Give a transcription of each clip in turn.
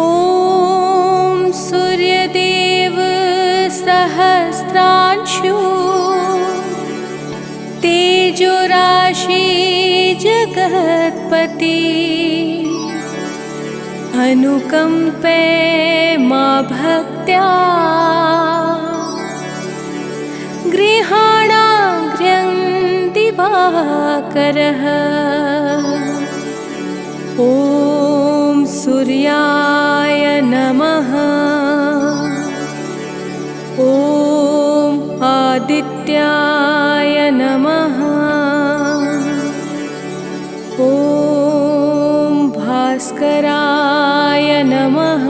ॐ सूर्यदेव सहस्रांशु तेजोराशि जगत्पति अनुकंपे मा भक्त्या गृहाणाग्र्यं दिवाकरः। ॐ सूर्याय नमः। ॐ आदित्याय नमः। ॐ भास्कराय नमः।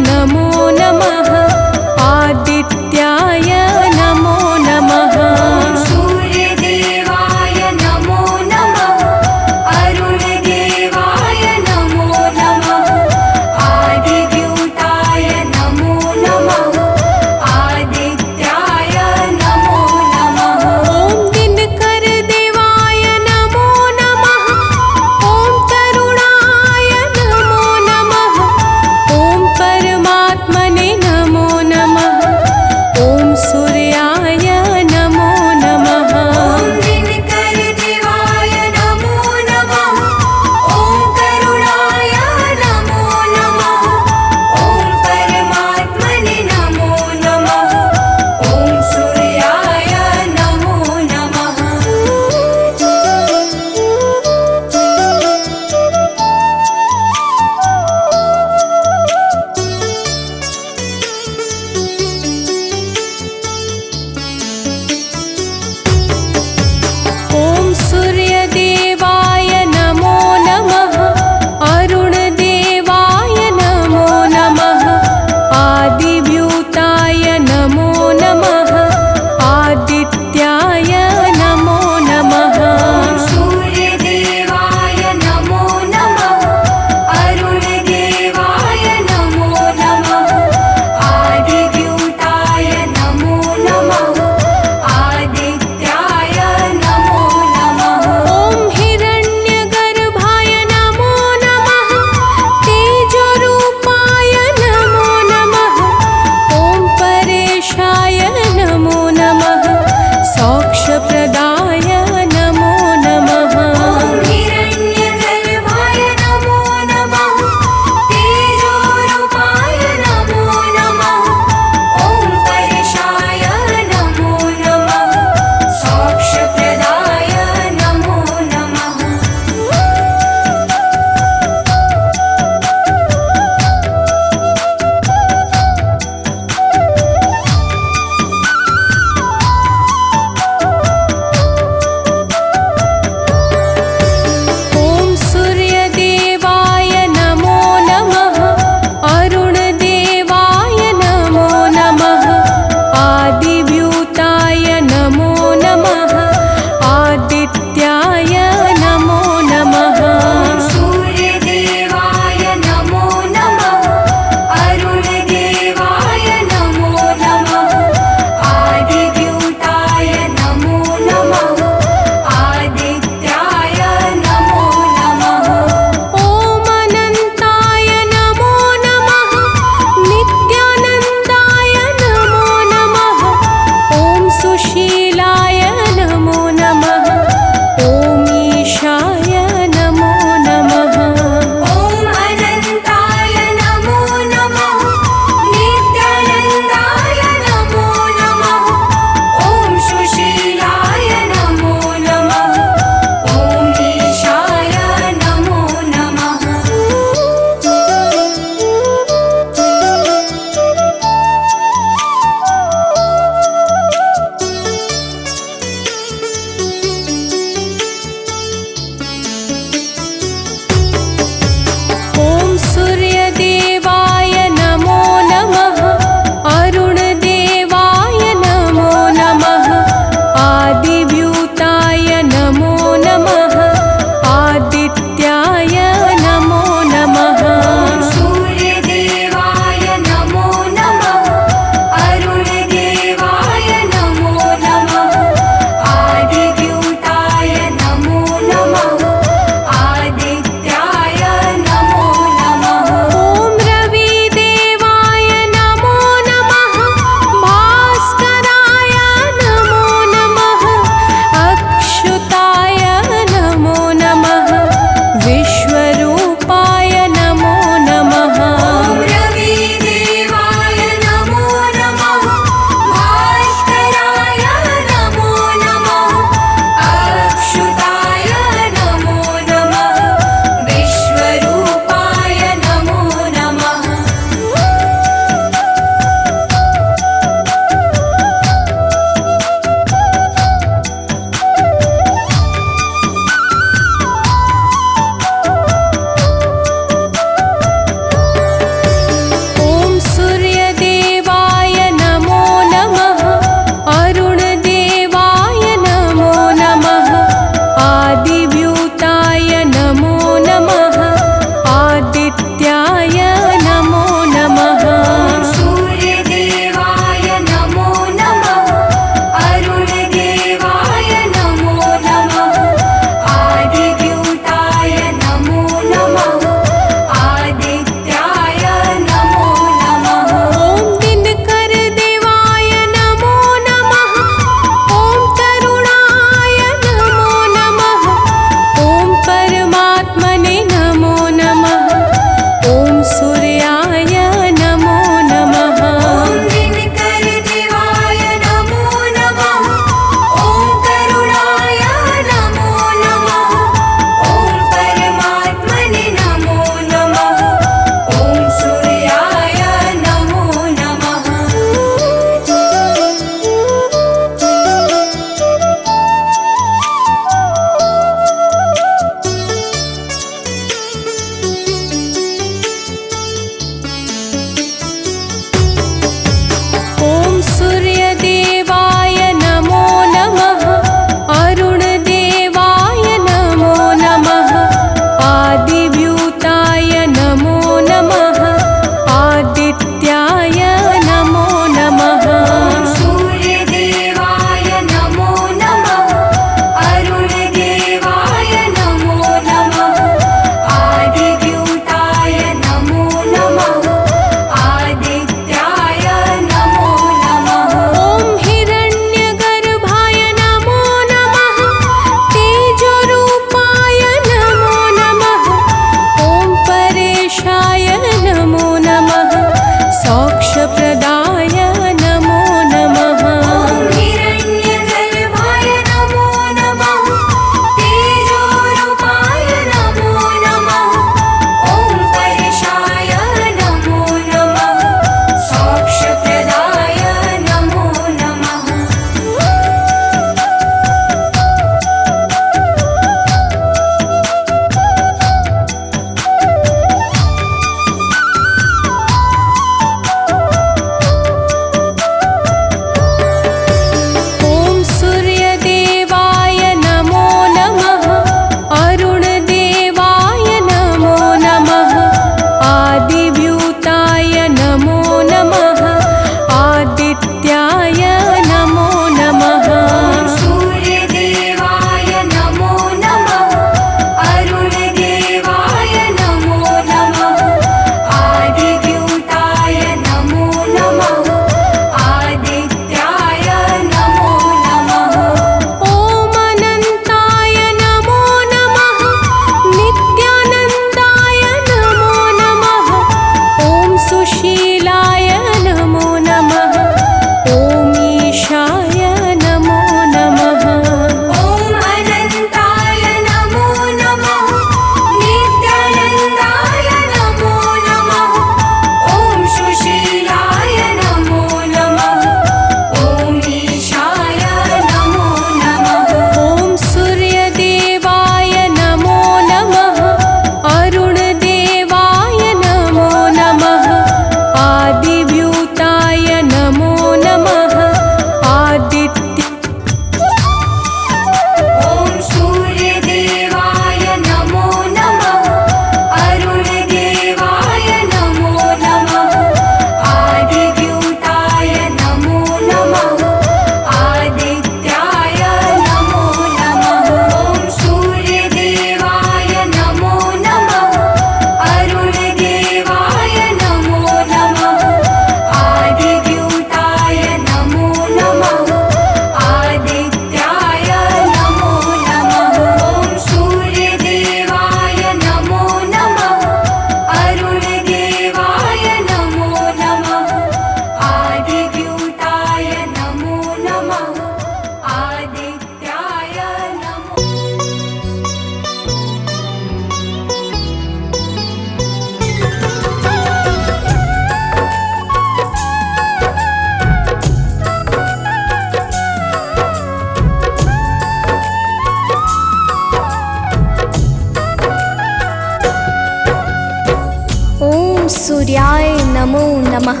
सूर्याय नमो नमः।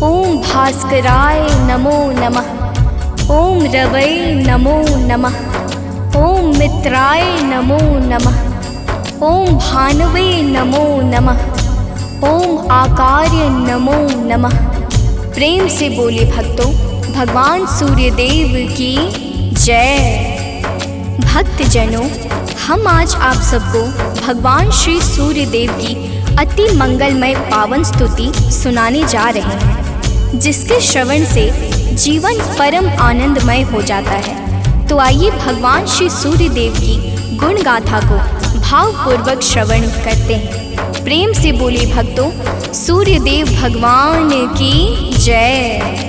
ओम भास्कराय नमो नमः। ओम रवै नमो नमः। ओम मित्राय नमो नमः। ओम भानवे नमो नमः। ओम आकार्य नमो नमः। प्रेम से बोले भक्तों, भगवान सूर्यदेव की जय। भक्तजनों, हम आज आप सबको भगवान श्री सूर्यदेव की अति मंगलमय पावन स्तुति सुनाने जा रहे हैं, जिसके श्रवण से जीवन परम आनंदमय हो जाता है। तो आइए भगवान श्री सूर्यदेव की गुण गाथा को भावपूर्वक श्रवण करते हैं। प्रेम से बोले भक्तों, सूर्यदेव भगवान की जय।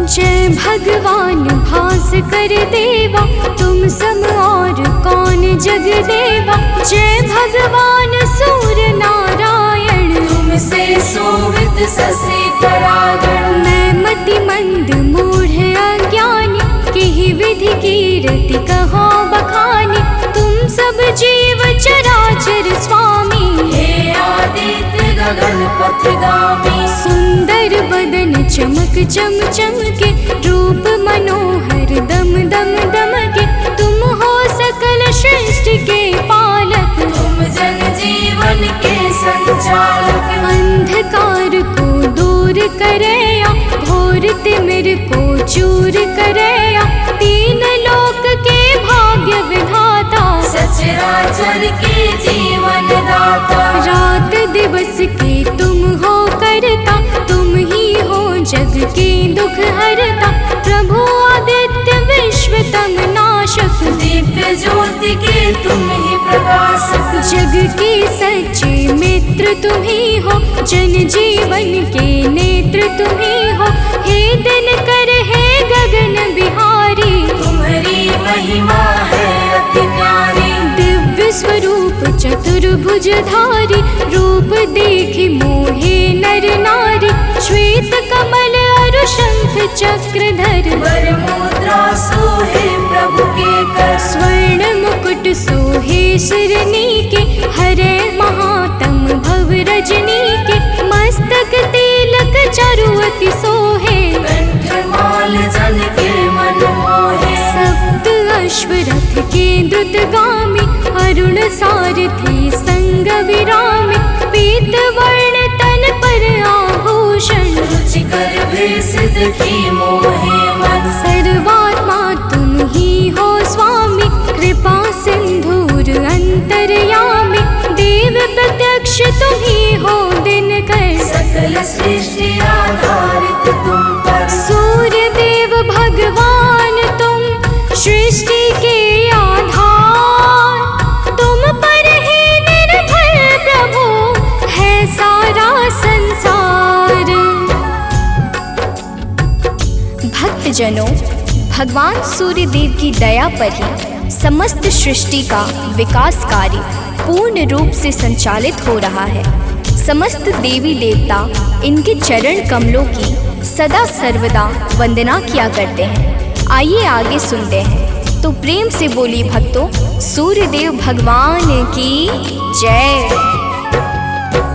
जय भगवान भास्कर देवा, तुम सम और कौन जग देवा। जय भगवान सूर्य नारायण, तुमसे सोवित ससे परागण। मैं मति मंद मूढ़ अज्ञानी, किहि विधि कीरति कहो बखानी। तुम सब जीव चराचर स्वामी, हे आदित्य गगन पथगामी। सुंदर बदन चमक चम चमके, रूप मनोहर दम दम दमके। तुम हो सकल सृष्टि के पालक, तुम जन जीवन के संचालक। अंधकार को दूर करया, घोर तिमिर को चूर करया। तीन लोक के भाग्य विधाता, सचराचर के जीवन दाता। रात दिवस के तुम हो करता, तुम ही हो जग के दुख हरता। प्रभु आदित्य विश्व तम नाशक, दिव्य ज्योति के तुम ही प्रकाशक। जग के सच्चे मित्र तुम ही हो, जन जीवन के नेत्र तुम ही हो। हे दिनकर हे गगन बिहारी, तुम्हारी महिमा है अति न्यारी। दिव्य स्वरूप चतुर्भुजधारी, रूप देखि मोहे नर नारी। श्वेत कमल अरु शंख चक्रधर, वर मुद्रा सोहे प्रभु के कर। स्वर्ण मुकुट सोहे शिरनी के, हरे महातम भव रजनी के। मस्तक तिलक चरुअति सोहे, कंठमाल जन के मन मोहे। सप्त अश्वरथ के द्रुतगामी, अरुण सारथी संग विरामी। पीत वर्ण तन पर आभूषण, रुचिकर भेष देखी मोहे मन। सर्वात्मा तुम ही हो स्वामी, कृपा सिंधुर अंतर्यामी। देव प्रत्यक्ष तुम ही हो दिनकर, सकल सृष्टि आधारित तुम पर। सूर्य देव भगवान तुम सृष्टि के आधार। तुम पर ही निर्भर प्रभु है सारा संसार। भक्तजनों, भगवान सूर्यदेव की दया पर ही समस्त सृष्टि का विकास कार्य पूर्ण रूप से संचालित हो रहा है। समस्त देवी देवता इनके चरण कमलों की सदा सर्वदा वंदना किया करते हैं। आइए आगे सुनते हैं। तो प्रेम से बोलिए भक्तों, सूर्यदेव भगवान की जय।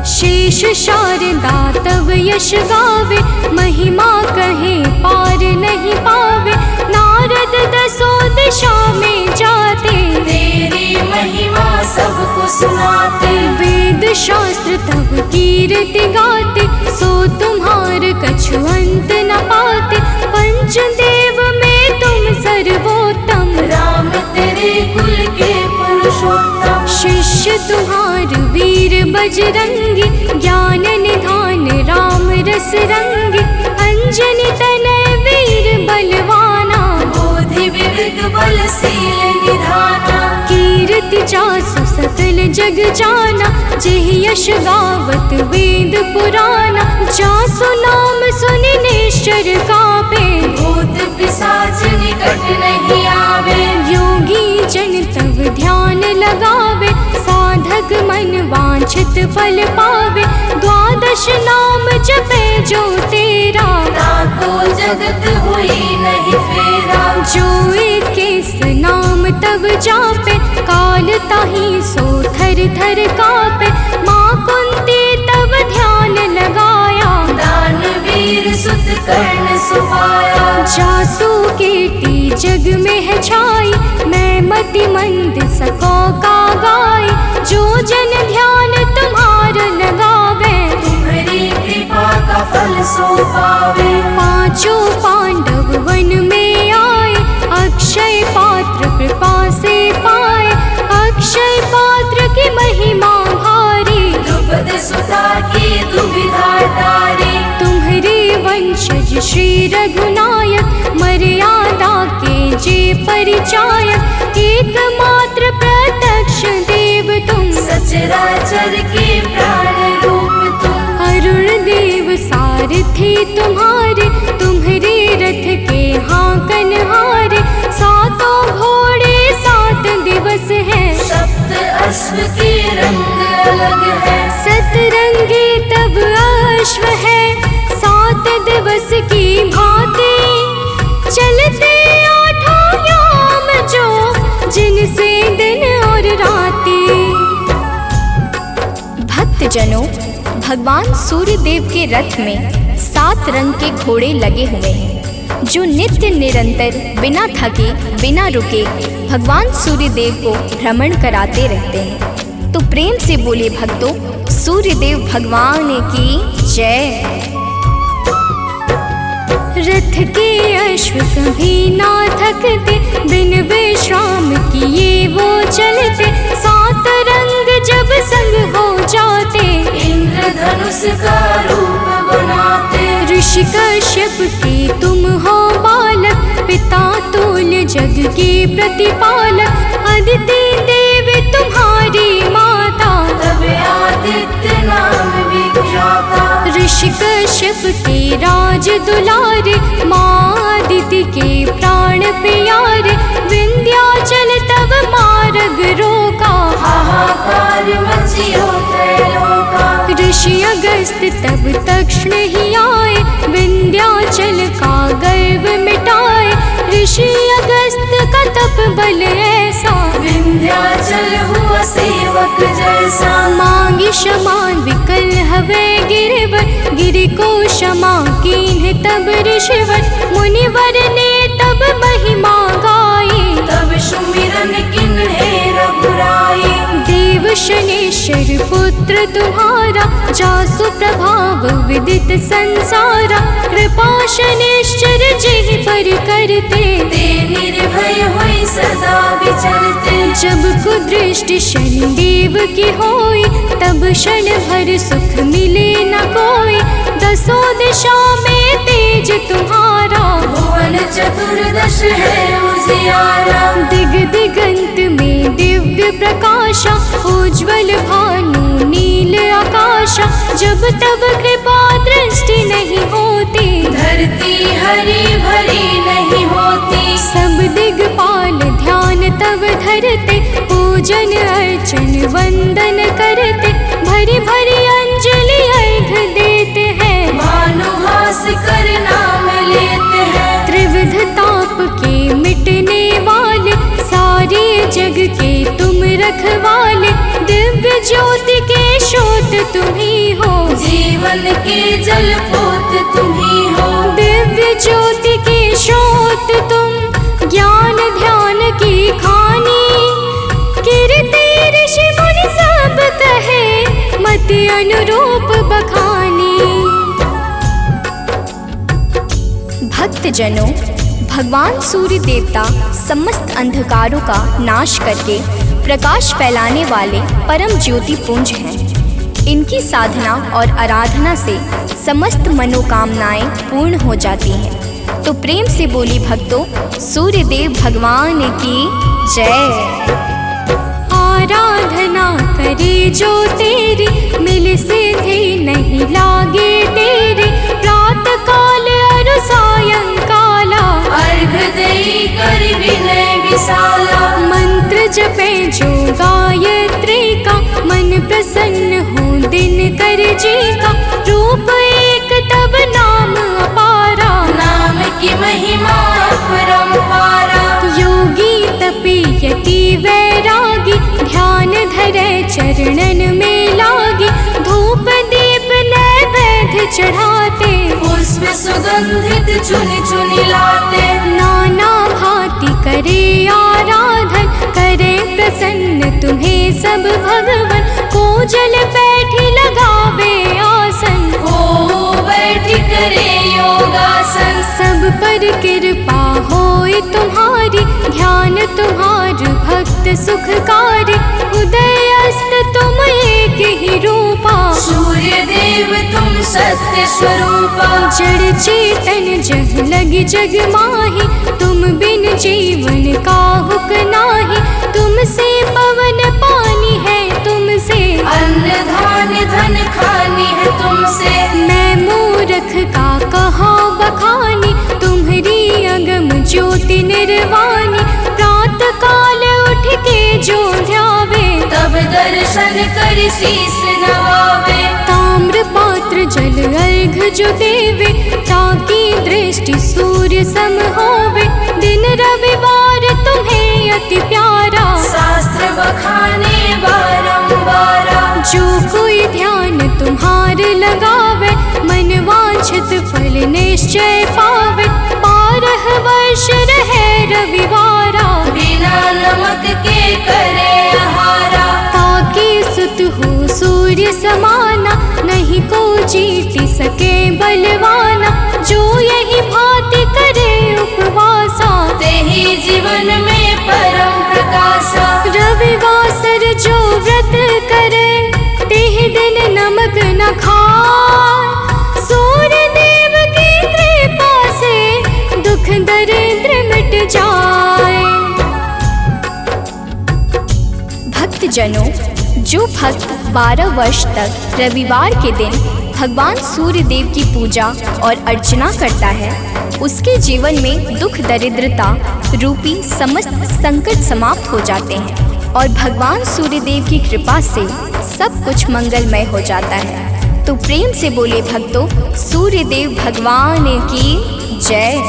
शेष शारदा तव यश गावे, महिमा कहे पार नहीं पावे। नारद दसों दिशा में जाते, तेरी महिमा सबको सुनाते। वेद शास्त्र तब कीर्ति गाते, सो तुम्हार कछु अंत न पाते। पंचदेव में तुम सर्वोत्तम, राम तेरे कुल के पुरुषोत्तम। शिष्य तुम्हार वीर बजरंगी, ज्ञान निधान राम रस रंगी। अंजनी तनय वीर बलवाना, बोधि विवेक बलशील निधाना। कीर्ति जासु सकल जग जाना, जेहि यश गावत वेद पुराना। जासु नाम सुनि निश्चर कापे, भूत पिशाच निकट नहीं आवे। योगी जन तब ध्यान लगावे, साधक मन वांछित फल पावे। द्वादश नाम जपे जो तेरा, ताको जगत हुई नहीं फेरा। जो इक्कीस नाम तब जापे, काल ताहि सो थर थर कापे। माँ मति मंद सको का गाय, जो जन ध्यान तुम्हार लगावे, तुम्हारी कृपा का फल सो पावे। पांचों पांडव वन में आए, अक्षय पात्र कृपा से पाए, अक्षय पात्र की महिमा भारी, द्रुपद सुता की दुविधा टारी। तुम्हारे वंशज श्री रघुनायक, मर्यादा के जे परिचायक, एकमात्र प्रत्यक्ष देव तुम, सचराचर के प्राण रूप तुम। अरुण देव सारथी तुम्हारे, तुम्हारे रथ के हाकन हारे, सातों घोड़े 7 दिवस है, सप्त अश्व के रंग अलग है। सतरंगी तब अश्व है, 7 दिवस की भांति, चलते 8 याम जो, जिनसे दिन और राती। भक्तजनों, भगवान सूर्य देव के रथ में 7 रंग के घोड़े लगे हुए हैं, जो नित्य निरंतर बिना थके बिना रुके भगवान सूर्य देव को भ्रमण कराते रहते हैं। तो प्रेम से बोले भक्तों, सूर्य देव भगवान की जय। रथ के अश्व कभी ना थकते, बिन विश्राम किए वो चलते, 7 रंग जब संग हो जाते, इंद्रधनुष का रूप बनाते। ऋषि कश्यप के तुम हो बालक, पिता तुल जग के प्रतिपालक, अदिति देव तुम्हारी माता, तब आदित्य नाम विख्याता। ऋषि कश्यप के राज दुलारे, माँ अदिति के प्राण प्यारे, विंध्याचल तब मार्ग रोका, हाहाकार मचियो त्रैलोका। ऋषि अगस्त तब तक्षण ही आए, विंध्याचल का गर्व मिटाए, ऋषि अगस्त का तप बल ऐसा, विंध्याचल हुआ सेवक जैसा। मांगी क्षमा विकल हवे गिरवर, गिरि को क्षमा कीन्ह तब ऋषिवर, मुनिवर ने तब महिमा गाई, तब सुमिरन किन्हे रघुराई। देव शनेश्वर पुत्र तुम्हारा, जासु प्रभाव विदित संसारा, कृपा शनेश्वर जेहि पर करते, ते निर्भय होई सदा विचरते। जब कुदृष्टि शनिदेव की होई, तब क्षण भर सुख मिले न कोई, 10 दिशा में तेज तुम्हारा, भुवन चतुर्दश है उजियारा। दिग दिगंत में दिव्य प्रकाशा, उज्ज्वल भानु नील आकाशा, जब तब कृपा दृष्टि नहीं होती, धरती हरी भरी नहीं होती। सब दिगपाल ध्यान तब धरते, पूजन अर्चन वंदन करते, भरी भरी अंजलि अर्घ देते हैं, भानुहास कर नाम लेते हैं। त्रिविध ताप के मिटने वाले, सारे जग के तुम रखवाले, दिव्य ज्योति के स्रोत तुम ही हो, जीवन के जल पोत तुम ही हो। दिव्य ज्योति के स्रोत तुम, ज्ञान ध्यान की खानी, कीर्ति ऋषि मुनि सब कहे, मति अनुरूप बखानी। भक्तजनों, भगवान सूर्य देवता समस्त अंधकारों का नाश करके प्रकाश फैलाने वाले परम ज्योति पुंज हैं। इनकी साधना और आराधना से समस्त मनोकामनाएं पूर्ण हो जाती हैं। तो प्रेम से बोली भक्तों, सूर्य देव भगवान की जय। आराधना करे जो तेरी, मिल सिद्धि नहीं लागे तेरी, प्रातः काल और सायंकाला, अर्घ देई कर विनय विशाला। मंत्र जपे जो गायत्री का, मन प्रसन्न हो दिन कर जी का, रूप एक तब नाम अपारा, नाम की महिमा अपरंपारा। योगी तपी यति वैरागी, ध्यान धरे चरणन में लागी, धूप दीप नैवेद्य चढ़ाते, पुष्प सुगंधित चुनि चुनि लाते। नाना भांति करे आराधन, कर सब भगवन को जल बैठी लगावे आसन। हो बैठी करे योगासन। सब पर कृपा होए तुम्हारी, ध्यान तुम्हार भक्त सुखकारी। उदय अस्त तुम एक ही रूपा, सूर्य देव तुम सत्य स्वरूपा। जड़ चेतन जग लगी जग माही, तुम बिन जीवन काहुक नाही। तुमसे पवन पानी है, तुमसे अन्न धान्य धन खानी है तुमसे। मैं मूर्ख का कहाँ बखानी, तुम्हारी अगम ज्योति निर्वाणी। प्रात काल उठ के जो ध्यावे, तब दर्शन कर शीस नवावे। ताम्र पात्र जल अर्घ जो देवे, ताकि दृष्टि सूर्य सम होवे। दिन रविवार तुम्हें अति प्यारा, शास्त्र बखाने बारंबारा। जो कोई ध्यान तुम्हार लगावे, मन वांछित फल निश्चय पावे। 12 वर्ष रहे रविवारा, बिना नमक के करे आहारा। ताकि सुत हो सूर्य समाना, नहीं को जीत सके बलवाना। जो यही भांति करे उपवासा, तेहि जीवन में परम प्रकाशा। रविवासर जो व्रत करे, तेहि दिन नमक न खाए। सूर्य देव की कृपा से दुख दरिद्र मिट जाए। भक्तजनों, जो भक्त 12 वर्ष तक रविवार के दिन भगवान सूर्य देव की पूजा और अर्चना करता है, उसके जीवन में दुख दरिद्रता रूपी समस्त संकट समाप्त हो जाते हैं और भगवान सूर्य देव की कृपा से सब कुछ मंगलमय हो जाता है। तो प्रेम से बोले भक्तों, सूर्य देव भगवान की जय।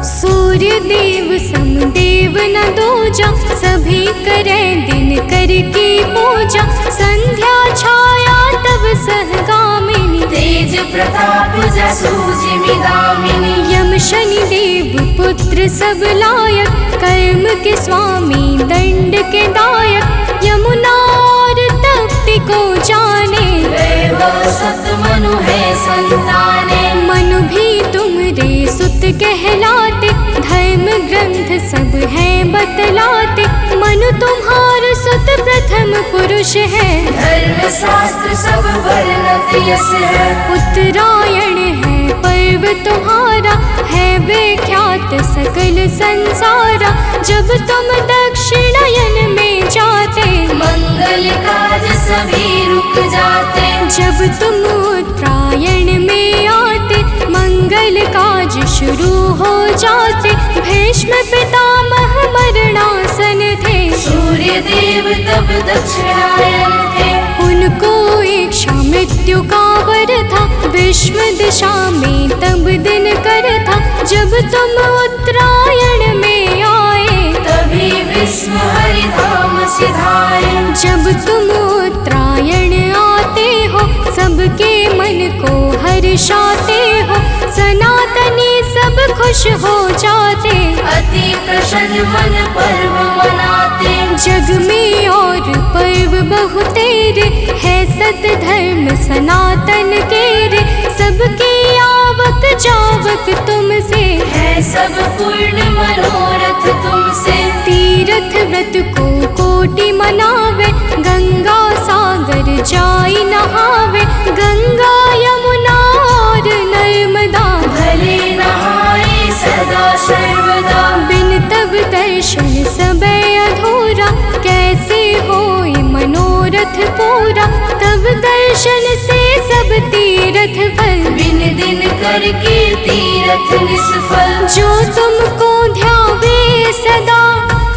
सूर्य देव समदेव न दूजा, सभी करें दिन कर की पूजा। संध्या छाया तब सहगामिनी, तेज प्रताप जसु जिमिदामिनी। यम शनि देव पुत्र सब लायक, कर्म के स्वामी दंड के दायक। यमुना और तप्ति को जाने, वैभव सत मनु है संताने। मनु भी तुमरे सुत कहलाते, धर्म ग्रंथ सब हैं बतलाते। मनु तुम्हार सुत प्रथम पुरुष है, धर्म शास्त्र सब वर्णत यस है। उत्तरायण है पर्व तुम्हारा, है विख्यात सकल संसारा। जब तुम दक्षिणायन में जाते, मंगल काज सभी रुक जाते। जब तुम उत्तरायण में आते, मंगल काज शुरू हो जाते। भीष्म पितामह मरणासन थे, सूर्य देव तब दक्षिणायन थे। उनको इच्छा मृत्यु का वर था, विश्व दिशा में तब दिन कर था। जब तुम उत्तरायण में आए, तभी विश्व हरि धाम सिधाए। जब तुम उत्तरायण आते हो, सबके मन को हर्षाते हो। सनातनी सब खुश हो जाते, अति प्रसन्न मन पर्व मनाते। जग में और पर्व बहुतेरे, है सत धर्म सनातन के रे। सबके आवक जावक तुमसे, है सब पूर्ण मनोरथ तुमसे। तीर्थ व्रत को कोटि मनावे, गंगा सागर जाई नहावे। गंगा यमुना और नर्मदा, भले नहाए सदा सर्वदा। बिन तब दर्शन सब अधूरा, कैसे होए मनोरथ पूरा। तब दर्शन से सब तीर्थ फल, बिन दिन करके तीरथ निष्फल। जो तुमको ध्यावे सदा,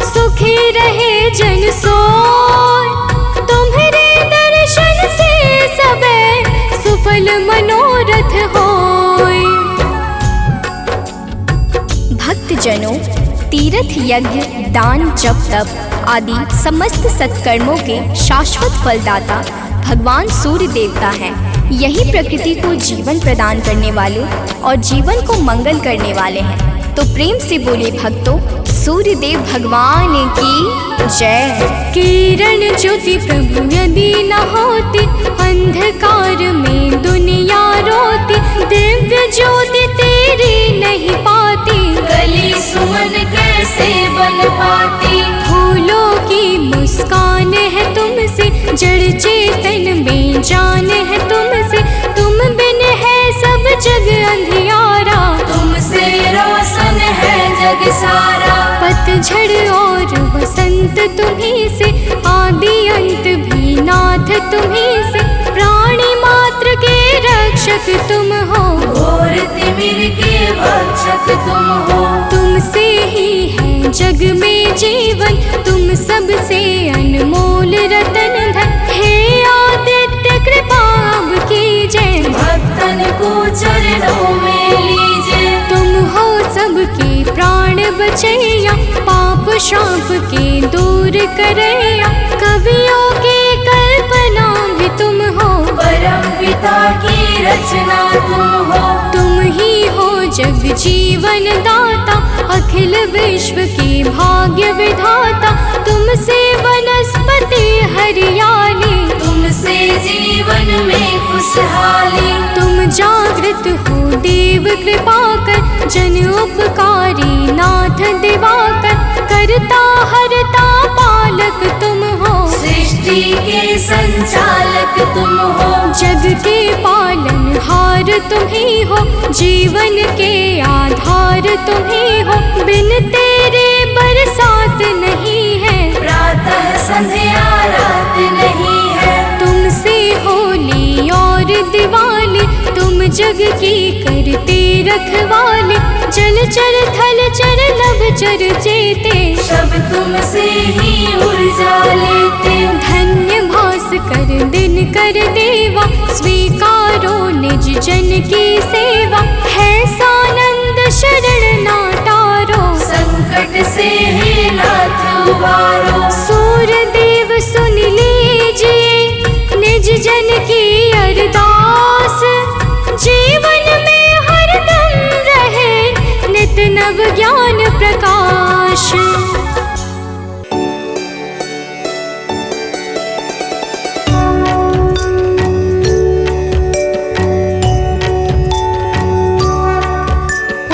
सुखी रहे जन सोय। तुम्हारे दर्शन से सबे सुफल मनोरथ होय। भक्तजनों, तीर्थ यज्ञ दान जप तप आदि समस्त सत्कर्मों के शाश्वत फलदाता भगवान सूर्य देवता हैं। यही प्रकृति को जीवन प्रदान करने वाले और जीवन को मंगल करने वाले हैं। तो प्रेम से बोले भक्तों, सूर्यदेव भगवान की जय। किरण ज्योति प्रभु यदि न होती, अंधकार में दुनिया रोती। दिव्य ज्योति तेरी नहीं पाती, गली सुमन कैसे बन पाती। फूलों की मुस्कान है तुमसे, जड़ चेतन में जान है तुमसे। तुम बिन है सब जग अंधियारा, तुमसे रोशन है जग सारा। पतझड़ और बसंत तुम्हीं से, आदि अंत भी नाथ तुम्हीं से। प्राणी मात्र के रक्षक तुम हो, घोर तिमिर के भक्षक तुम हो। तुमसे ही है जग में जीवन, तुम सबसे अनमोल रतन धन। हे आदित्य कृपा अब कीजिए, भक्तन को चरणों में लीजिए। तुम हो सबके प्राण बचैया, पाप शाप के दूर करैया। कवियों की कल्पना भी तुम हो, परम पिता की रचना तुम हो। तुम ही हो जग जीवन दाता, अखिल विश्व के भाग्य विधाता। तुमसे वनस्पति हरियाली, तुमसे जीवन में खुशहाली। तुम जागृत हो देव कृपा कर, जन उपकारी नाथ दिवाकर। करता हरता पालक तुम हो, सृष्टि के संचालक तुम हो। जग के पालन हार तुम ही हो, जीवन के आधार तुम ही हो। बिन तेरे बरसात नहीं है, प्रातः संध्या रात नहीं है। तुमसे होली और दिवाली, तुम जग की करते रखवाले। जल चर थल चर नभ चर चेते, सब तुमसे ही ऊर्जा लेते। धन्य भास्कर दिन कर देवा, स्वीकारो निज जन की सेवा। है सानंद शरण ना टारो, संकट से हे नाथ उबारो। सूर्यदेव सुन लीजिए निज जन की अरदास। जीवन में हरदम रहे नित नव ज्ञान प्रकाश।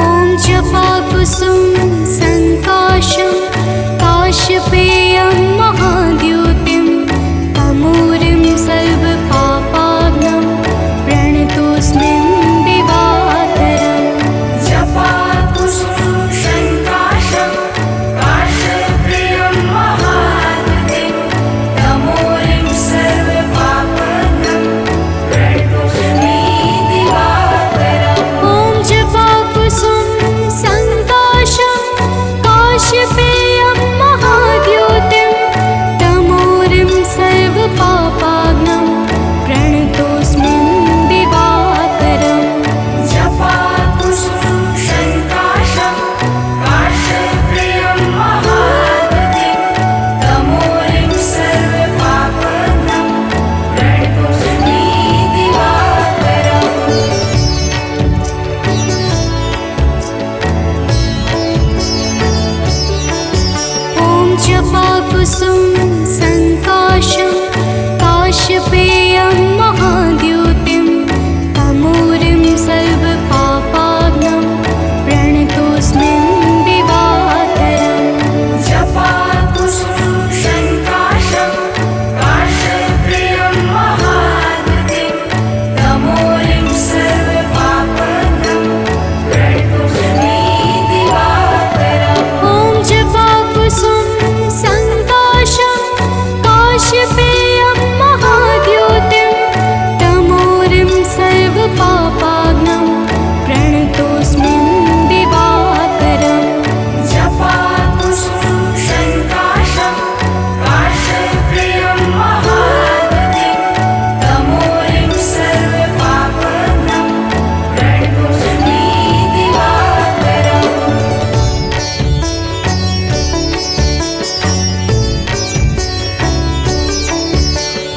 ॐ जपा कुसुम संकाशं, काशपेयं महाद्युतिं। तमूरिं सर्वपापाग्नं, प्रणतोऽस्मिन् दिवाकरम्। जपा कुसुम संकाशं, काशप्रियं महाद्युतिं। तमोरिं सर्वपापाग्नं, प्रणतोऽस्मि दिवाकरम्। ॐ जपा कुसुम संकाशं, काशपेयं महाद्युतिं। तमोरिं सर्वपापाग्नं, प्रणतोऽस्मिन् दिवाकरम्। जपा कुसुम संकाशं, काशप्रियं महाद्युतिं। तमोरिं सर्वपापाग्नं, प्रणतोऽस्मि दिवाकरम्। ॐ जपा कुसुम संकाशं, काशपेयं महाद्युतिं। तमूरिं सर्वपापाग्नं, प्रणतोऽस्मिन् दिवाकरम्। जपा कुसुम संकाशं, काशप्रियं महाद्युतिं। तमोरिं सर्वपापाग्नं, प्रणतोऽस्मि दिवाकरम्। ॐ जपा कुसुम संकाशं, काशपेयं महाद्युतिं। तमोरिं सर्वपापाग्नं, प्रणतोऽस्मिन् दिवाकरम्। जपा कुसुम संकाशं, काशप्रियं महाद्युतिं। तमोरिं सर्वपापाग्नं, प्रणतोऽस्मि दिवाकरम्।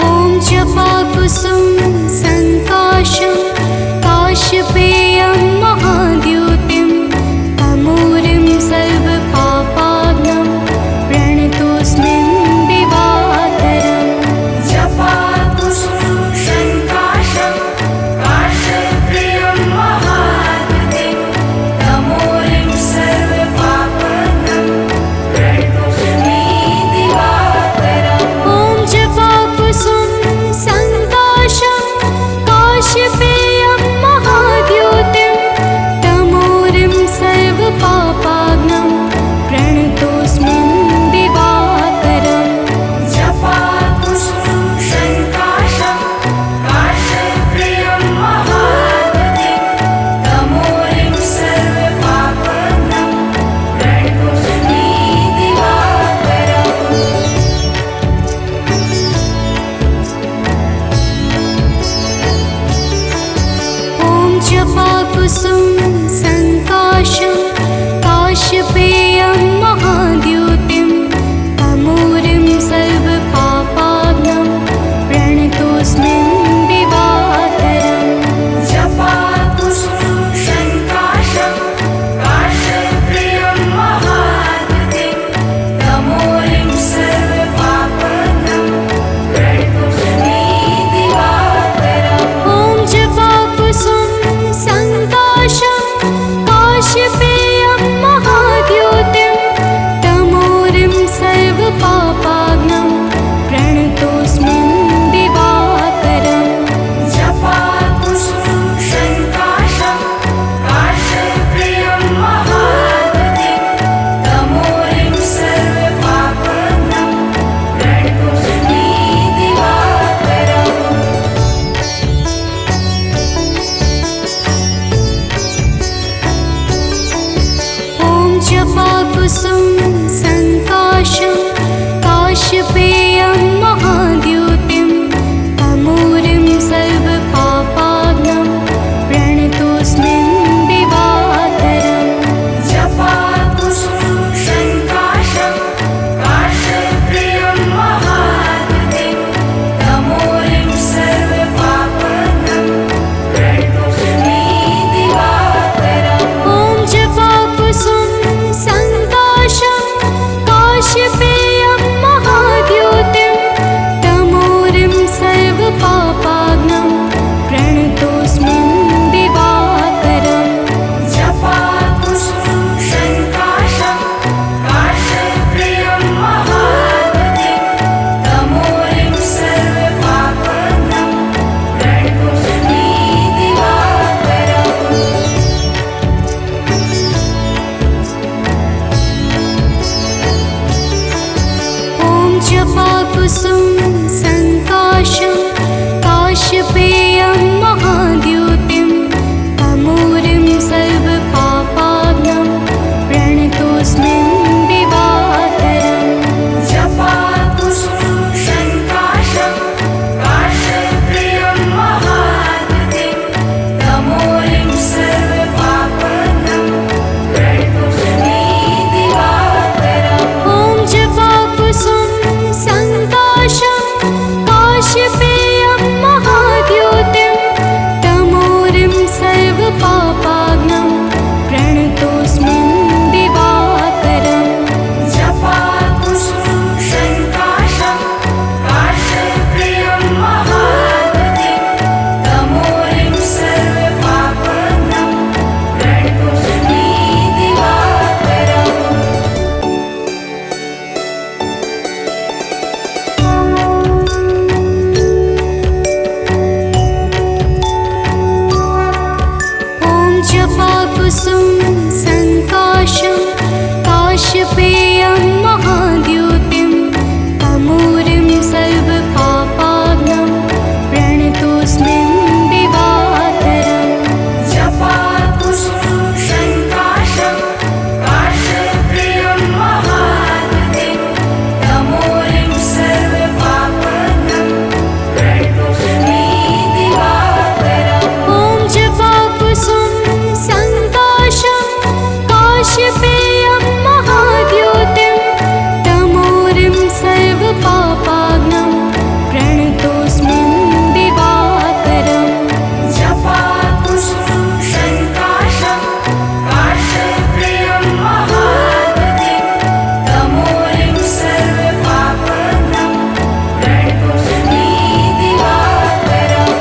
ॐ जपा कुसुम संकाशं, काशपेयं महाद्युतिं। तमोरिं सर्वपापाग्नं, जपाकुसुम संकाशं काश्यपेयं महाद्युतिं तमूरिं सर्वपापाग्नं प्रणतोऽस्मिन् दिवाकरम् जपाकुसुम संकाशं काश्यपेयं महाद्युतिं तमूरिं सर्वपापाग्नं प्रणतोऽस्मि दिवाकरम्। ॐ जपाकुसुम संकाशं काश्यपेयं महाद्युतिं तमूरिं सर्वपापाग्नं प्रणतोऽस्मिन् दिवाकरम् जपाकुसुम संकाशं काश्यपेयं महाद्युतिं तमूरिं सर्वपापाग्नं प्रणतोऽस्मि दिवाकरम्। ॐ जपाकुसुम संकाशं काश्यपेयं महाद्युतिं तमूरिं सर्वपापाग्नं प्रणतोऽस्मिन् दिवाकरम् जपाकुसुम संकाशं काश्यपेयं महाद्युतिं तमूरिं सर्वपापाग्नं प्रणतोऽस्मि दिवाकरम्। ॐ जपाकुसुम संकाशं काश्यपेयं महाद्युतिं तमूरिं सर्वपापाग्नं प्रणतोऽस्मिन् दिवाकरम् जपाकुसुम संकाशं काश्यपेयं महाद्युतिं तमूरिं सर्वपापाग्नं प्रणतोऽस्मि दिवाकरम्। ॐ जपाकुसुम संकाशं काश्यपेयं महाद्युतिं तमूरिं सर्वपापाग्नं प्रणतोऽस्मिन् दिवाकरम् जपाकुसुम संकाशं काश्यपेयं महाद्युतिं तमूरिं सर्वपापाग्नं प्रणतोऽस्मि दिवाकरम्। ॐ जपाकुसुम संकाशं काश्यपेयं महाद्युतिं तमूरिं सर्वपापाग्नं प्रणतोऽस्मिन् दिवाकरम् जपाकुसुम संकाशं काश्यपेयं महाद्युतिं तमूरिं सर्वपापाग्नं प्रणतोऽस्मि दिवाकरम्। ॐ जपाकुसुम संकाशं काश्यपेयं महाद्युतिं तमूरिं सर्वपापाग्नं प्रणतोऽस्मिन् दिवाकरम् जपाकुसुम संकाशं काश्यपेयं महाद्युतिं तमूरिं सर्वपापाग्नं प्रणतोऽस्मि दिवाकरम्। ॐ जपाकुसुम संकाशं काश्यपेयं महाद्युतिं तमूरिं सर्वपापाग्नं प्रणतोऽस्मिन् दिवाकरम् जपाकुसुम संकाशं काश्यपेयं महाद्युतिं तमूरिं सर्वपापाग्नं प्रणतोऽस्मि दिवाकरम्।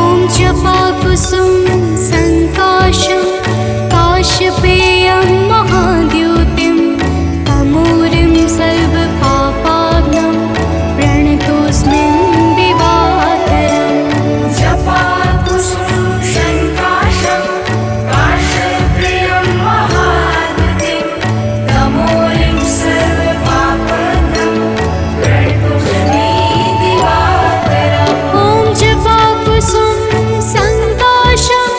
ॐ जपाकुसुम संकाशं काश्यपेयं महाद्युतिं तमूरिं सर्वपापाग्नं प्रणतोऽस्मिन् दिवाकरम् जपाकुसुम संकाशं काश्यपेयं महाद्युतिं तमूरिं सर्वपापाग्नं प्रणतोऽस्मि दिवाकरम्। ॐ जपाकुसुम संकाशं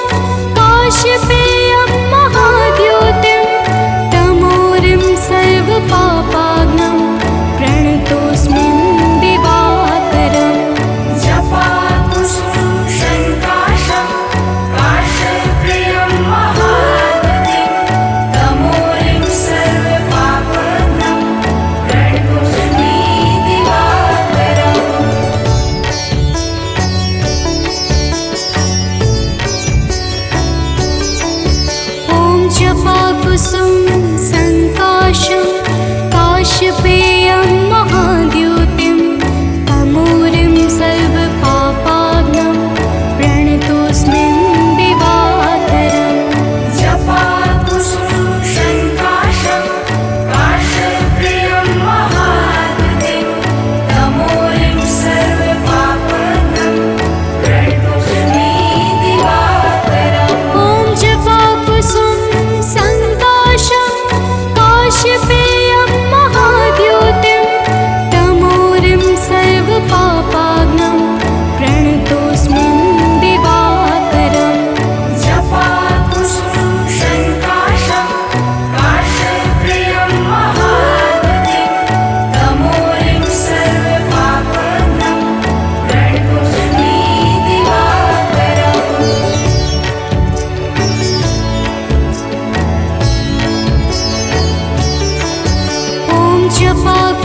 काश्यपेयं महाद्युतिं तमूरिं सर्वपापाग्नं प्रणतोऽस्मिन् दिवाकरम्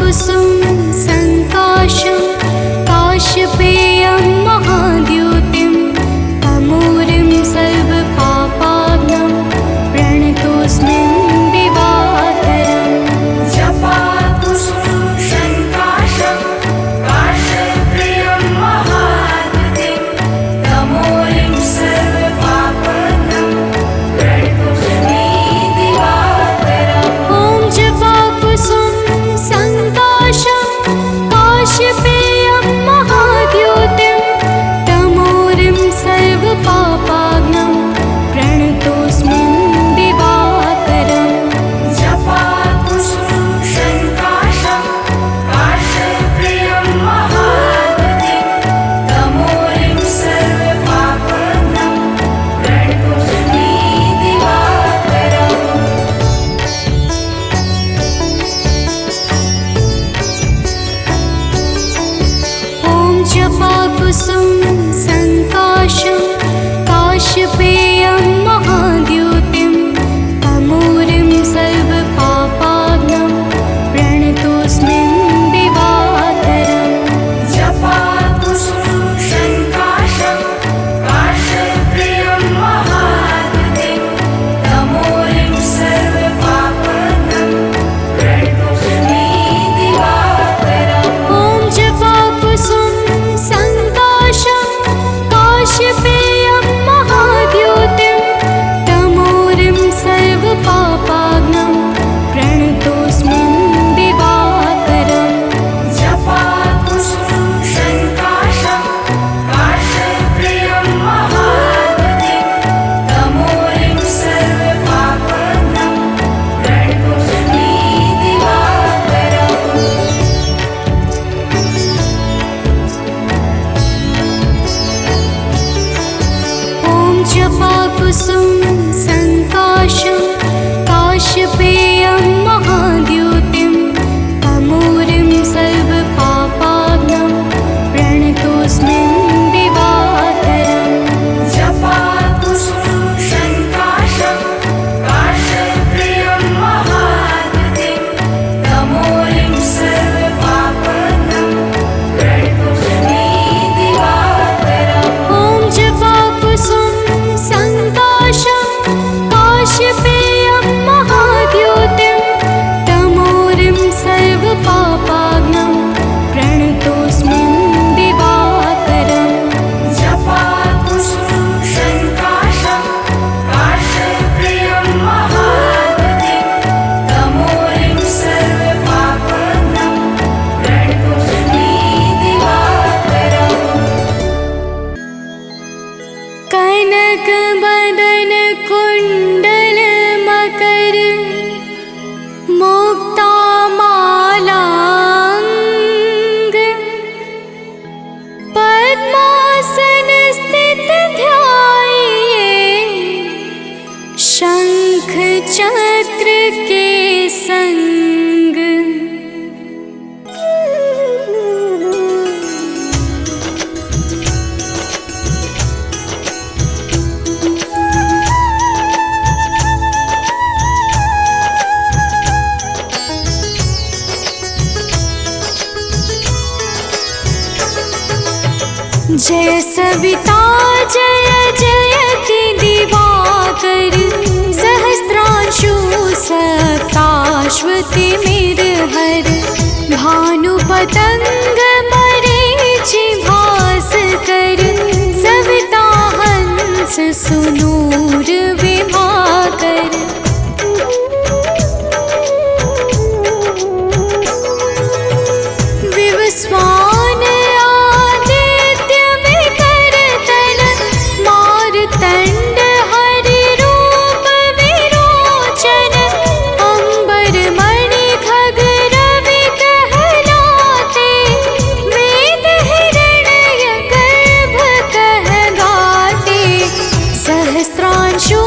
कुसुम संकाशं काश्यपेयं महाद्युतिं तमूरिं सर्वपापाग्नं प्रणतोऽस्मि दिवाकरम् जपाकुसुम संकाशं काश्यपेयं महाद्युतिं तमोरिं सर्वपापाग्नं प्रणतोऽस्मि दिवाकरम्। ॐ जपाकुसुम संकाशं काश्यपेयं महाद्युतिं तमोरिं सर्वपापाग्नं प्रणतोऽस्मि दिवाकरम्। जपाकुसुम संकाशं काश्यपेयं महाद्युतिं तमोरिं सर्वपापाग्नं प्रणतोऽस्मि दिवाकरम्। ॐ जपाकुसुम संकाशं काश्यपेयं महाद्युतिं तमूरिं सर्वपापाग्नं प्रणतोऽस्मि दिवाकरम्। जपाकुसुम संकाशं काश्यपेयं महाद्युतिं तमोरिं सर्वपापाग्नं प्रणतोऽस्मि दिवाकरम्। ॐ जपाकुसुम संकाशं काश्यपेयं महाद्युतिं तमोरिं सर्वपापाग्नं प्रणतोऽस्मि दिवाकरम्। जपाकुसुम संकाशं काश्यपेयं महाद्युतिं तमोरिं सर्वपापाग्नं प्रणतोऽस्मि दिवाकरम्। ॐ जपाकुसुम संकाशं काश्यपेयं महाद्युतिं तमोरिं सर्वपापाग्नं प्रणतोऽस्मि दिवाकरम्। जपाकुसुम संकाशं काश्यपेयं महाद्युतिं तमोरिं सर्वपापाग्नं प्रणतोऽस्मि दिवाकरम्। ॐ जपाकुसुम संकाशं काश्यपेयं महाद्युतिं तमोरिं सर्वपापाग्नं प्रणतोऽस्मि दिवाकरम्। जपाकुसुम संकाशं काश्यपेयं महाद्युतिं तमोरिं सर्वपापाग्नं प्रणतोऽस्मि दिवाकरम्। कनक बदन कुंडल मकर मुक्ता मालांग पद्मासन स्थित ध्याये शंख चक्र के संग। जय सविता जय जयति दिवाकर सहस्रांशु सप्ताश्वतिमिरहर भानुपतंग मरीचि भास्कर सविता हंस सुनूर विभाकर। विवस्वान आदित्य विकरतन मारतंड हरि रूप विरोचन अंबर मणि खग रवि कहलाते वेद हिरण्य गर्भ कह गाते सहस्रांशु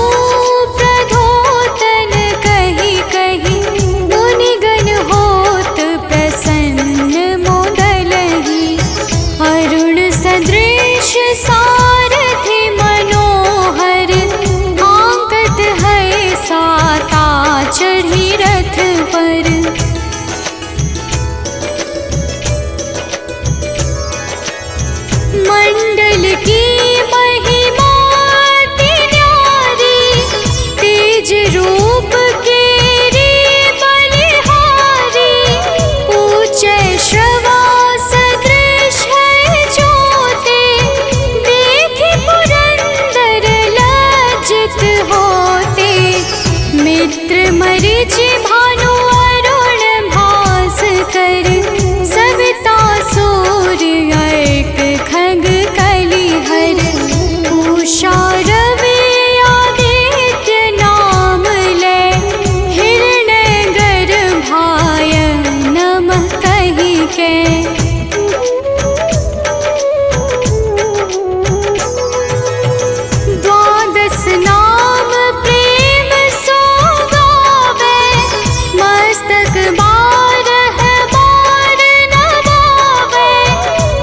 बारह बार नवावे,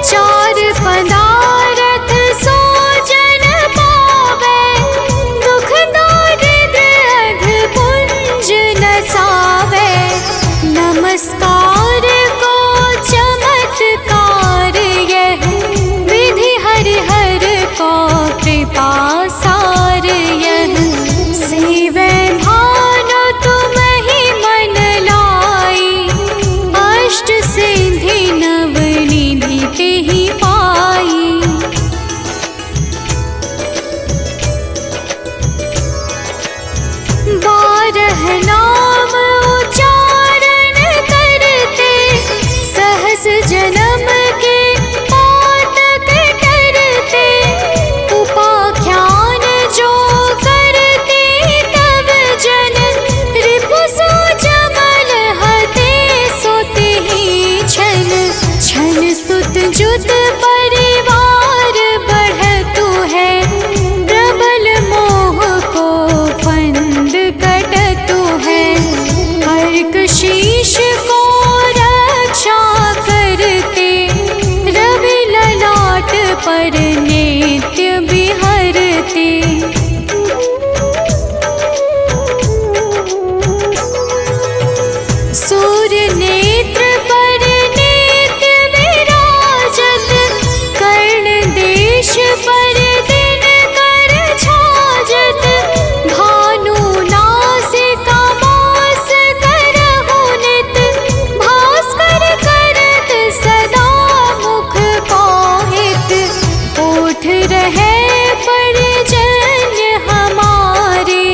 चार पदारथ सो जन पावे, दुख दारिद्र अघ पुंज नसावे। नमस्कार को चमत्कार यह, विधि हरि हर को कृपा सार यह। सेवै भानु तुम ही मन लाई, अष्ट सिद्धि नव निधि तेहि पाई। बारह नाम उच्चारण करते, सहस जन्म के पातक टरते। उपाख्यान जो करते तब जन, रिपु सो जमल हते सोते ही छन। छन सुत जुत परिवार बढ़तु है, प्रबल मोह को फंद कटतु है। अर्क शीश को रक्षा करते, रवि ललाट पर नित्य बिहरते। सूर्य नेत्र पर नित्य विराजत, कर्ण देश पर दिन कर छाजत। भानु नासिका मास करहु नित, भास्कर करत सदा मुख पाहित। ओठ रहे परजन्य हमारे,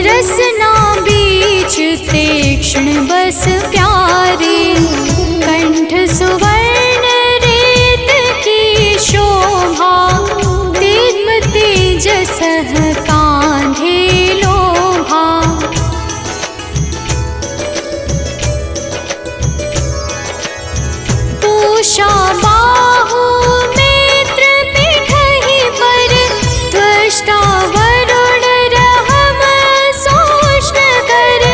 रसना बीच तीक्ष्ण बस प्यारे। कंठ सुवर्ण रेत की शोभा, दिव्य तेजस कांधे लोभा। पूषा बाहु नेत्र पिठहि पर, त्वष्टा वरुण रहम सोष्ण कर।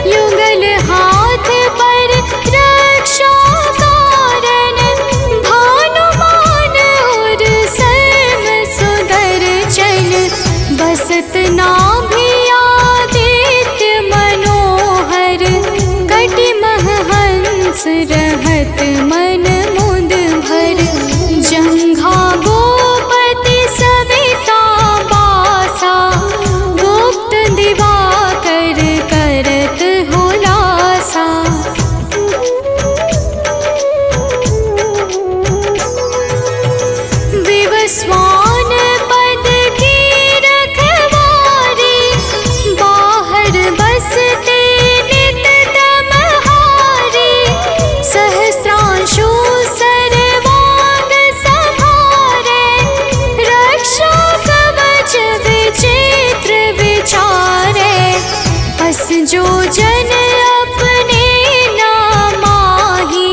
युगल हाथ पर रक्षा कारण, भानुमान और सर्व सुदर्शन। बसत नाभि आदित्य मनोहर, कटिमह हंस रहत मन मुद भर। जंघा गोपति सविता बासा, गुप्त दिवाकर करत हुलासा। विवस्वान पद की रखवारी, बाहर बसते नित तमहारी। सहस्त्रांशु सर्वांग संहारे, रक्षा कवच विचित्र विचारे। अस जो जन अपने नामाही,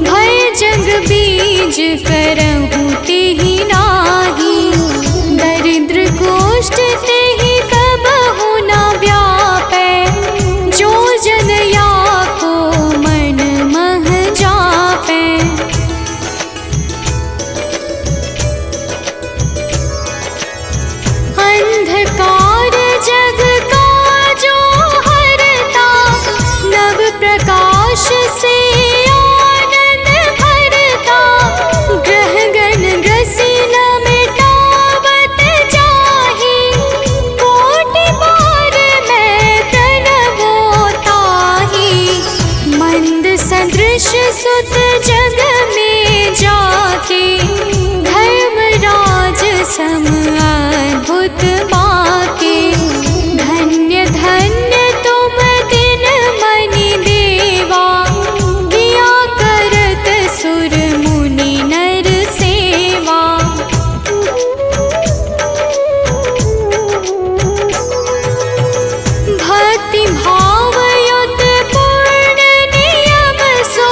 भय जग बीज करहु तेहि नाही। दरिद्र गोष्ठ तेहि कबहु न व्यापै, जो जन या को मन मह जापै। अंधकार जग का जो हरता, नव प्रकाश से आनंद भरता। ग्रह गण ग्रसी न मिटावत जाहि, कोटि बार मैं प्रणवो ताहि। मंद सदृश सुत जग में जाके, धर्मराज सम अद्भुत बाके। धन्य धन्य तुम दिन मनि देवा, किया करत सुर मुनि नर सेवा। भक्ति भाव युत पूर्ण नियम सो,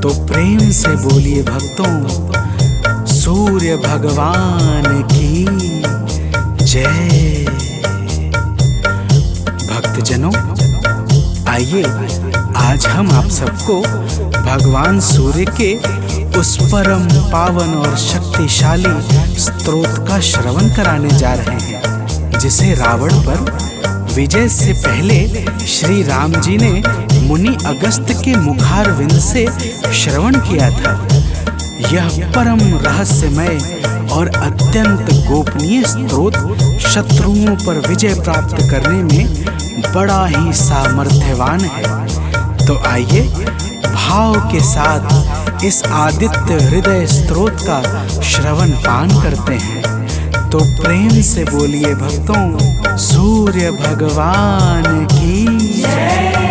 तो प्रेम से बोलिए भक्तों, सूर्य भगवान की जय। भक्तजनों, आइए आज हम आप सबको भगवान सूर्य के उस परम पावन और शक्तिशाली स्तोत्र का श्रवण कराने जा रहे हैं, जिसे रावण पर विजय से पहले श्री राम जी ने मुनि अगस्त्य के मुखारविंद से श्रवण किया था। यह परम रहस्यमय और अत्यंत गोपनीय स्तोत्र शत्रुओं पर विजय प्राप्त करने में बड़ा ही सामर्थ्यवान है। तो आइए भाव के साथ इस आदित्य हृदय स्तोत्र का श्रवण पान करते हैं। तो प्रेम से बोलिए भक्तों, सूर्य भगवान की जय।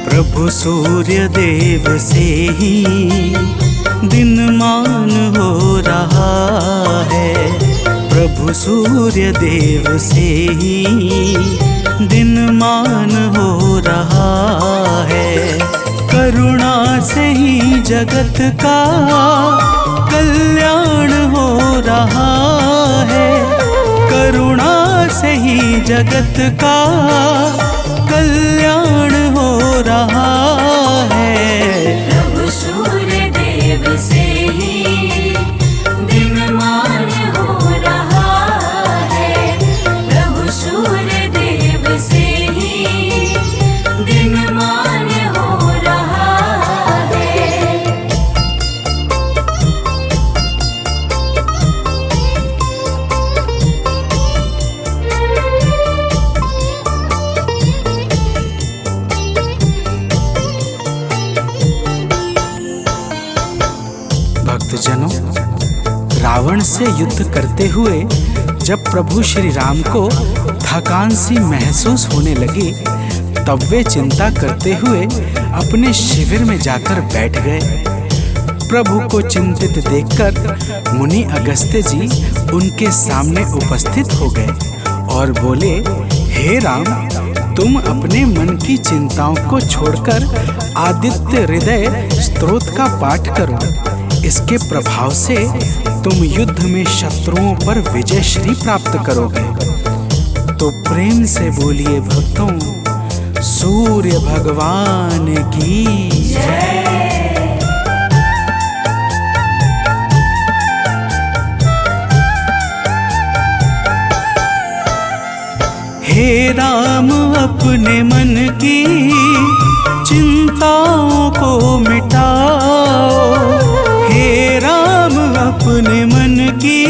प्रभु सूर्य देव से ही दिनमान हो रहा है, प्रभु सूर्य देव से ही दिनमान हो रहा है। करुणा से ही जगत का कल्याण हो रहा है, करुणा से ही जगत का कल्याण हो रहा है। प्रभु सूर्य देव से ही दिनमान हो रहा है, प्रभु सूर्य देव से ही दिनमान हो रहा है। भक्तजनों, रावण से युद्ध करते हुए जब प्रभु श्री राम को थकान सी महसूस होने लगी, तब वे चिंता करते हुए अपने शिविर में जाकर बैठ गए। प्रभु को चिंतित देखकर मुनि अगस्त्य जी उनके सामने उपस्थित हो गए और बोले, हे राम, तुम अपने मन की चिंताओं को छोड़कर आदित्य हृदय स्तोत्र का पाठ करो। इसके प्रभाव से तुम युद्ध में शत्रुओं पर विजय श्री प्राप्त करोगे। तो प्रेम से बोलिए भक्तों, सूर्य भगवान की जय। हे राम, अपने मन की चिंताओं को मिटाओ, हे राम, अपने मन की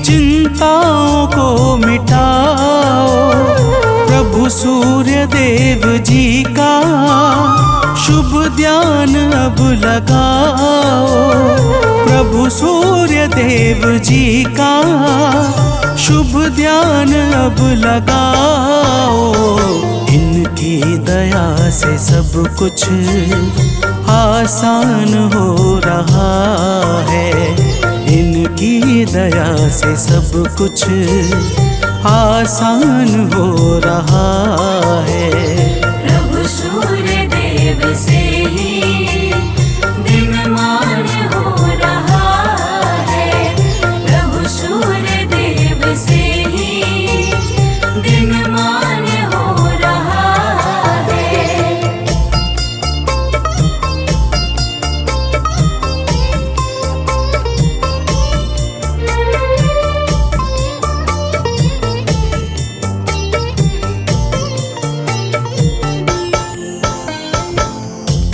चिंताओं को मिटाओ। प्रभु सूर्य देव जी का शुभ ध्यान अब लगाओ, प्रभु सूर्य देव जी का शुभ ध्यान अब लगाओ। इनकी दया से सब कुछ आसान हो रहा है, इनकी दया से सब कुछ आसान हो रहा है। प्रभु सूर्य देव से ही दिनमान हो रहा है, प्रभु सूर्य देव से ही दिनमान हो रहा है।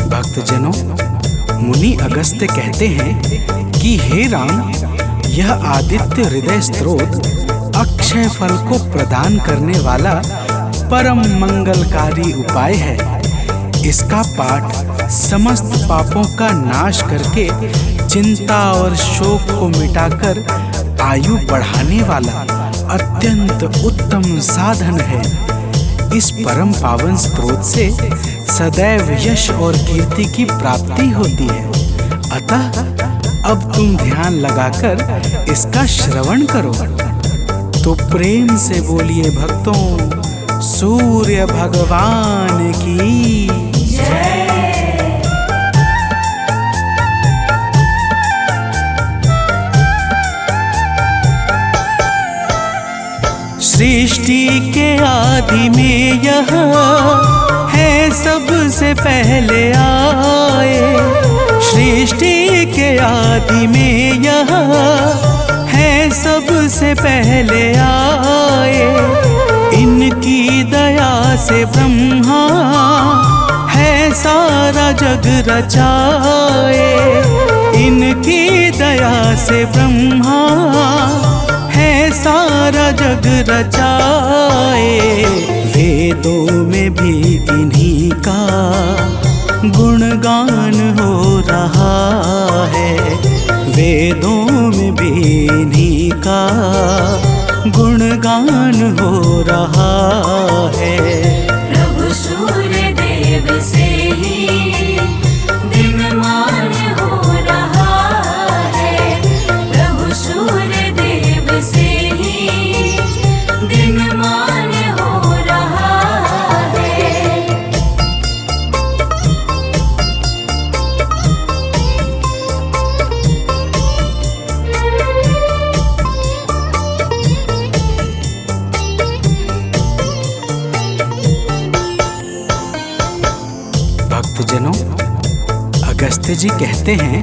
भक्तजनों, मुनि अगस्त्य कहते हैं कि हे राम, यह आदित्य हृदय स्तोत्र अक्षय फल को प्रदान करने वाला परम मंगलकारी उपाय है। इसका पाठ समस्त पापों का नाश करके चिंता और शोक को मिटाकर आयु बढ़ाने वाला अत्यंत उत्तम साधन है। इस परम पावन स्रोत से सदैव यश और कीर्ति की प्राप्ति होती है। अतः अब तुम ध्यान लगाकर इसका श्रवण करो। तो प्रेम से बोलिए भक्तों, सूर्य भगवान की जय। सृष्टि के आदि में यह है सबसे पहले आए। सृष्टि के आदि में यह है सबसे पहले आए। इनकी दया से ब्रह्मा है सारा जग रचाए। इनकी दया से ब्रह्मा है सारा जग रचाए। वेदों में भी इन्हीं का गुणगान हो रहा है। वेदों में भी इन्हीं का गुणगान हो रहा है। प्रभु सूर्य देव से ही दिनमान हो रहा है। प्रभु सूर्य देव से ही दिनमान हो रहा है। भक्तजनों, अगस्त्य जी कहते हैं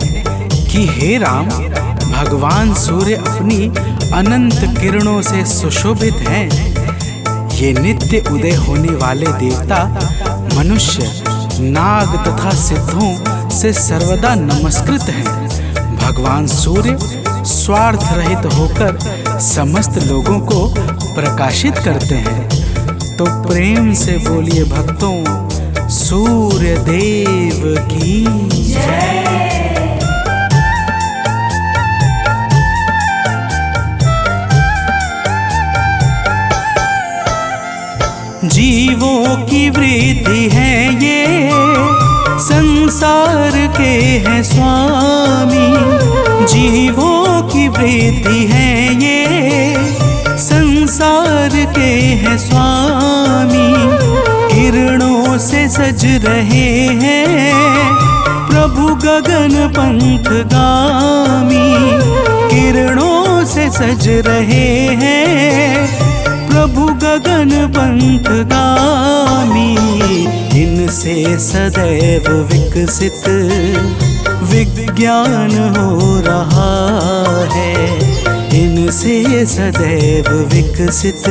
कि हे राम, भगवान सूर्य अपनी अनंत किरणों से सुशोभित हैं। ये नित्य उदय होने वाले देवता मनुष्य, नाग तथा सिद्धों से सर्वदा नमस्कृत हैं। भगवान सूर्य स्वार्थ रहित होकर समस्त लोगों को प्रकाशित करते हैं। तो प्रेम से बोलिए भक्तों, सूर्य देव की जय। जीवों की वृद्धि है ये, संसार के हैं स्वामी। जीवों की वृद्धि है ये, संसार के हैं स्वामी। किरणों से सज रहे हैं प्रभु गगन पंथ गामी। किरणों से सज रहे हैं प्रभु गगन पंथ गामी। इनसे सदैव विकसित विज्ञान हो रहा है। इनसे सदैव विकसित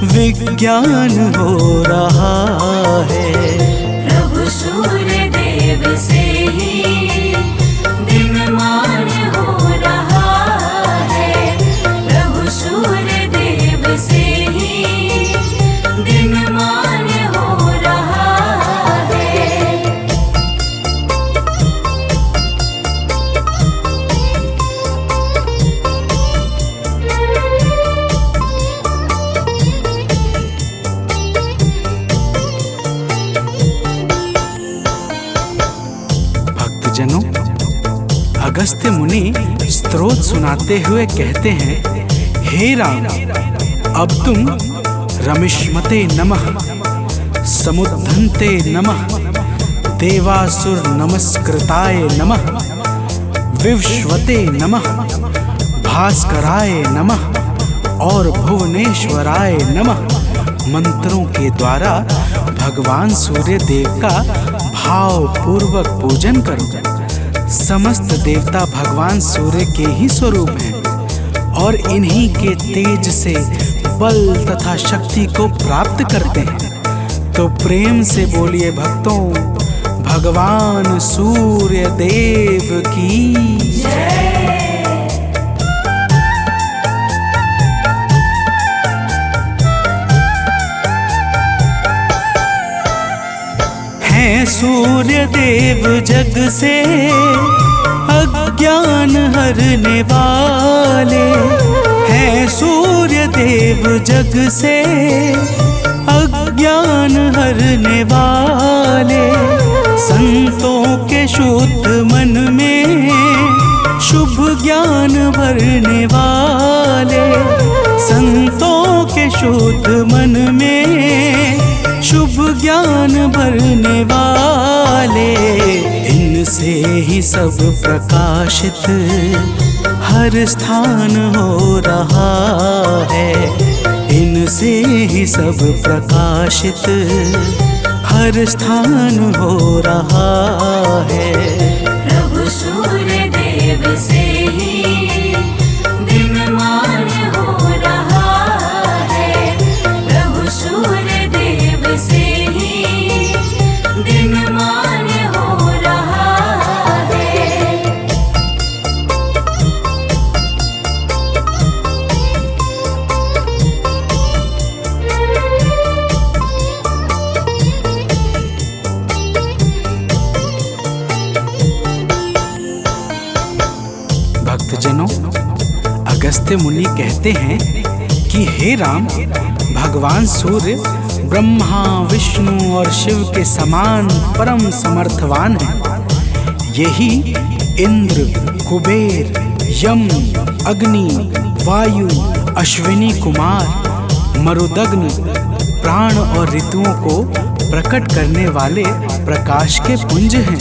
विज्ञान हो रहा है। प्रभु सूर्य देव से ही दिनमान हो रहा है। प्रभु सूर्य देव से ही दिनमान हो रहा है। भक्तजनों, अगस्त्य मुनि स्तोत्र सुनाते हुए कहते हैं, हे राम, अब तुम रमिष्मते नमः, समुद्धन्ते नमः, देवासुर नमस्कृताय नमः, विवस्वते नमः, भास्कराय नमः और भुवनेश्वराय नमः मंत्रों के द्वारा भगवान सूर्य देव का भाव पूर्वक पूजन करो। समस्त देवता भगवान सूर्य के ही स्वरूप हैं और इन्हीं के तेज से बल तथा शक्ति को प्राप्त करते हैं। तो प्रेम से बोलिए भक्तों, भगवान सूर्य देव की जय। हैं सूर्य देव जग से अज्ञान हरने वाले। हैं सूर्य देव जग से अज्ञान हरने वाले। संतों के शुद्ध मन में शुभ ज्ञान भरने वाले। ज्ञान भरने वाले, इनसे ही सब प्रकाशित हर स्थान हो रहा है। इनसे ही सब प्रकाशित हर स्थान हो रहा है। प्रभु सूर्य देव से ही दिनमान हो रहा है। प्रभु सूर्य देव से ही दिनमान हो रहा है। भक्तजनों, अगस्त्य मुनि कहते हैं कि हे राम, भगवान सूर्य ब्रह्मा विष्णु और शिव के समान परम समर्थवान हैं। यही इंद्र, कुबेर, यम, अग्नि, वायु, अश्विनी कुमार, मरुदग्न, प्राण और ऋतुओं को प्रकट करने वाले प्रकाश के पुंज हैं।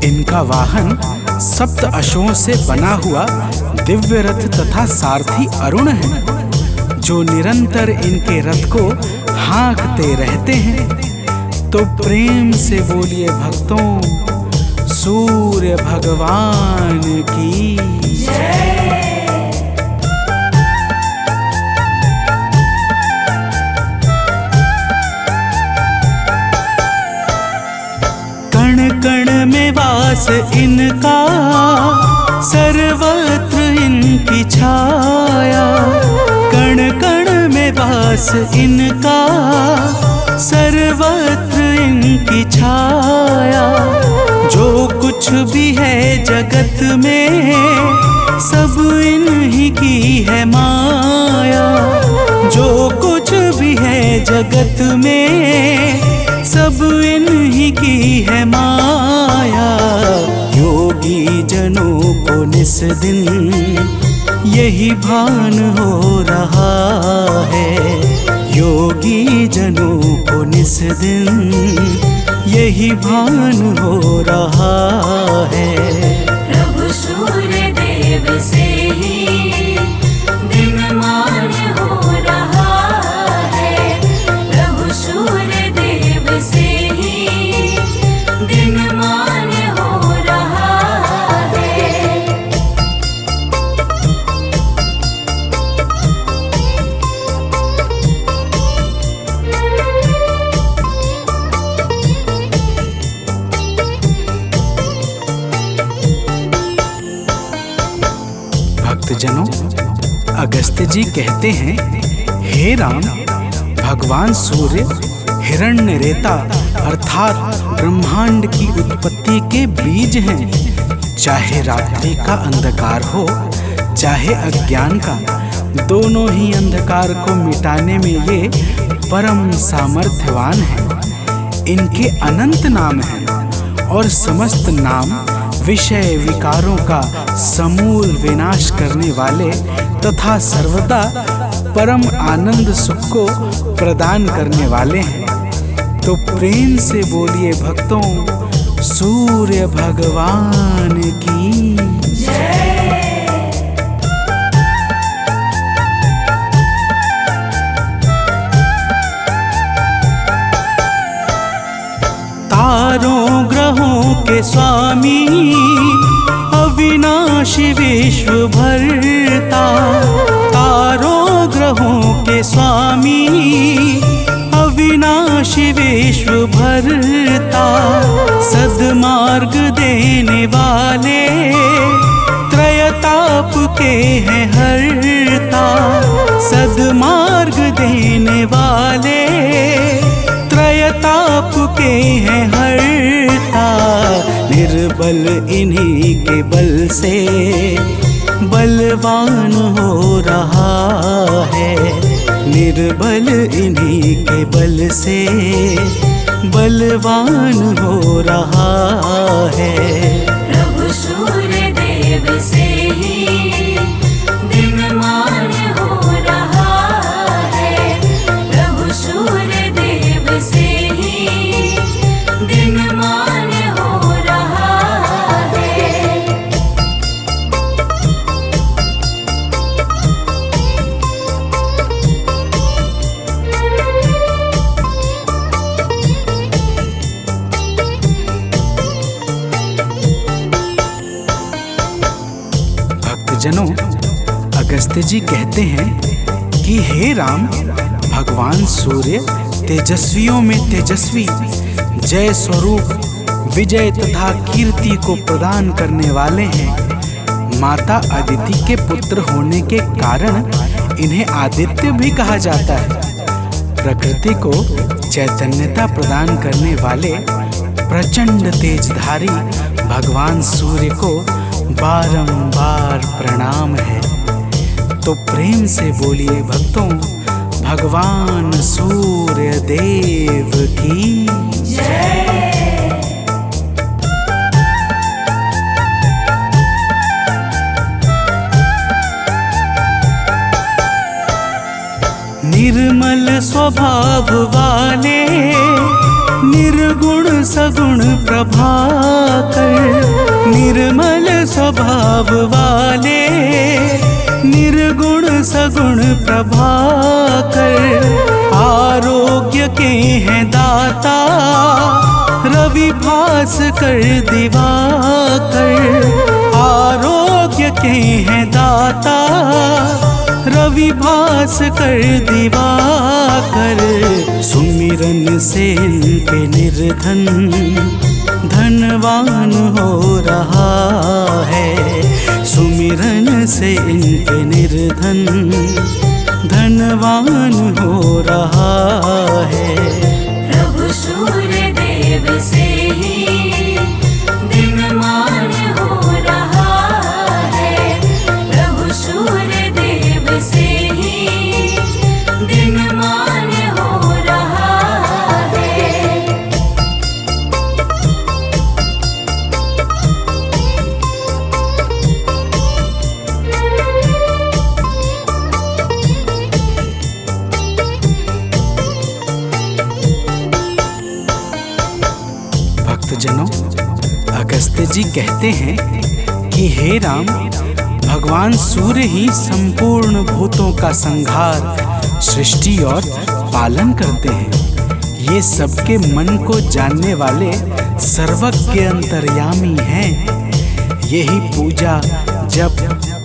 इनका वाहन सप्त अश्वों से बना हुआ दिव्य रथ तथा सारथी अरुण है, जो निरंतर इनके रथ को हाँकते रहते हैं। तो प्रेम से बोलिए भक्तों, सूर्य भगवान की जय। कण कण में वास इनका, सर्वत्र इनकी छाया। कण कण में वास इनका, सर्वत्र इनकी छाया। जो कुछ भी है जगत में, सब इन्हीं की है माया। जो कुछ भी है जगत में, सब इन्हीं की है माया। योगी जनों को निस दिन यही भान हो रहा है। योगी जनों को निस दिन यही भान हो रहा है। प्रभु सूर्य देव से ही दिनमान हो रहा है। प्रभु सूर्य देव से ही दिनमान हो रहा है। भक्तजनों, अगस्त्य जी कहते हैं, हे राम, भगवान सूर्य हिरण्य रेता अर्थात ब्रह्मांड की उत्पत्ति के बीज हैं। चाहे रात्रि का अंधकार हो, चाहे अज्ञान का, दोनों ही अंधकार को मिटाने में ये परम सामर्थ्यवान हैं। इनके अनंत नाम हैं और समस्त नाम विषय विकारों का समूल विनाश करने वाले तथा सर्वदा परम आनंद सुख को प्रदान करने वाले हैं। तो प्रेम से बोलिए भक्तों, सूर्य भगवान की जय। तारों ग्रहों के स्वामी, अविनाशी विश्व भरता। तारों ग्रहों के स्वामी, अविनाशी विश्व भरता। सद्मार्ग देने वाले, त्रयताप के हैं हरता। सद्मार्ग देने वाले, त्रयताप के हैं हरता। निर्बल इन्हीं के बल से बलवान हो रहा है। निर्बल इन्हीं के बल से बलवान हो रहा है। प्रभु सूर्य देव से ही दिनमान हो रहा है। प्रभु सूर्य देव से ही भक्तजनों, अगस्त्य जी कहते हैं कि हे राम, भगवान सूर्य तेजस्वियों में तेजस्वी, जय स्वरूप विजय तथा कीर्ति को प्रदान करने वाले हैं। माता अदिति के पुत्र होने के कारण इन्हें आदित्य भी कहा जाता है। प्रकृति को चैतन्यता प्रदान करने वाले प्रचंड तेजधारी भगवान सूर्य को बारंबार प्रणाम है। तो प्रेम से बोलिए भक्तों, भगवान सूर्य देव की जय। निर्मल स्वभाव वाले, निर्गुण सगुण प्रभाकर। निर्मल स्वभाव वाले, निर्गुण सगुण प्रभाकर। आरोग्य के हैं दाता, रवि भास्कर दिवाकर। आरोग्य के हैं दाता, रवि भास्कर दिवाकर। सुमिरन से इनके निर्धन धनवान हो रहा है। सुमिरन से इनके निर्धन धनवान हो रहा है। प्रभु सूर्य देव से ही दिनमान हो रहा है। प्रभु सूर्य देव से ही दिनमान हो रहा है। भक्तजनों, अगस्त्य जी कहते हैं कि हे राम, भगवान सूर्य ही संपूर्ण भूतों का संहार, सृष्टि और पालन करते हैं। ये सबके मन को जानने वाले सर्वज्ञ अंतर्यामी हैं। यही पूजा, जप,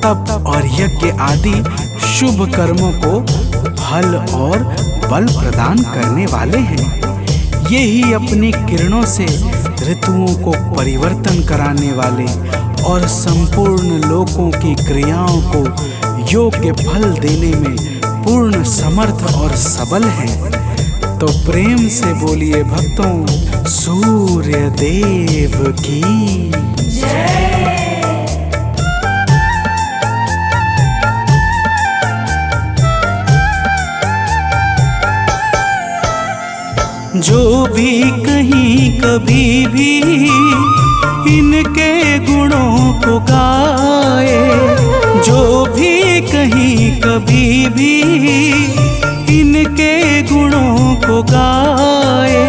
तप और यज्ञ आदि शुभ कर्मों को फल और बल प्रदान करने वाले हैं। यही अपनी किरणों से ऋतुओं को परिवर्तन कराने वाले और संपूर्ण लोकों की क्रियाओं को योग्य फल देने में पूर्ण समर्थ और सबल हैं। तो प्रेम से बोलिए भक्तों, सूर्य देव की जय। जो भी कहीं कभी भी इनके गुणों को गाए, जो भी कहीं कभी भी इनके गुणों को गाए।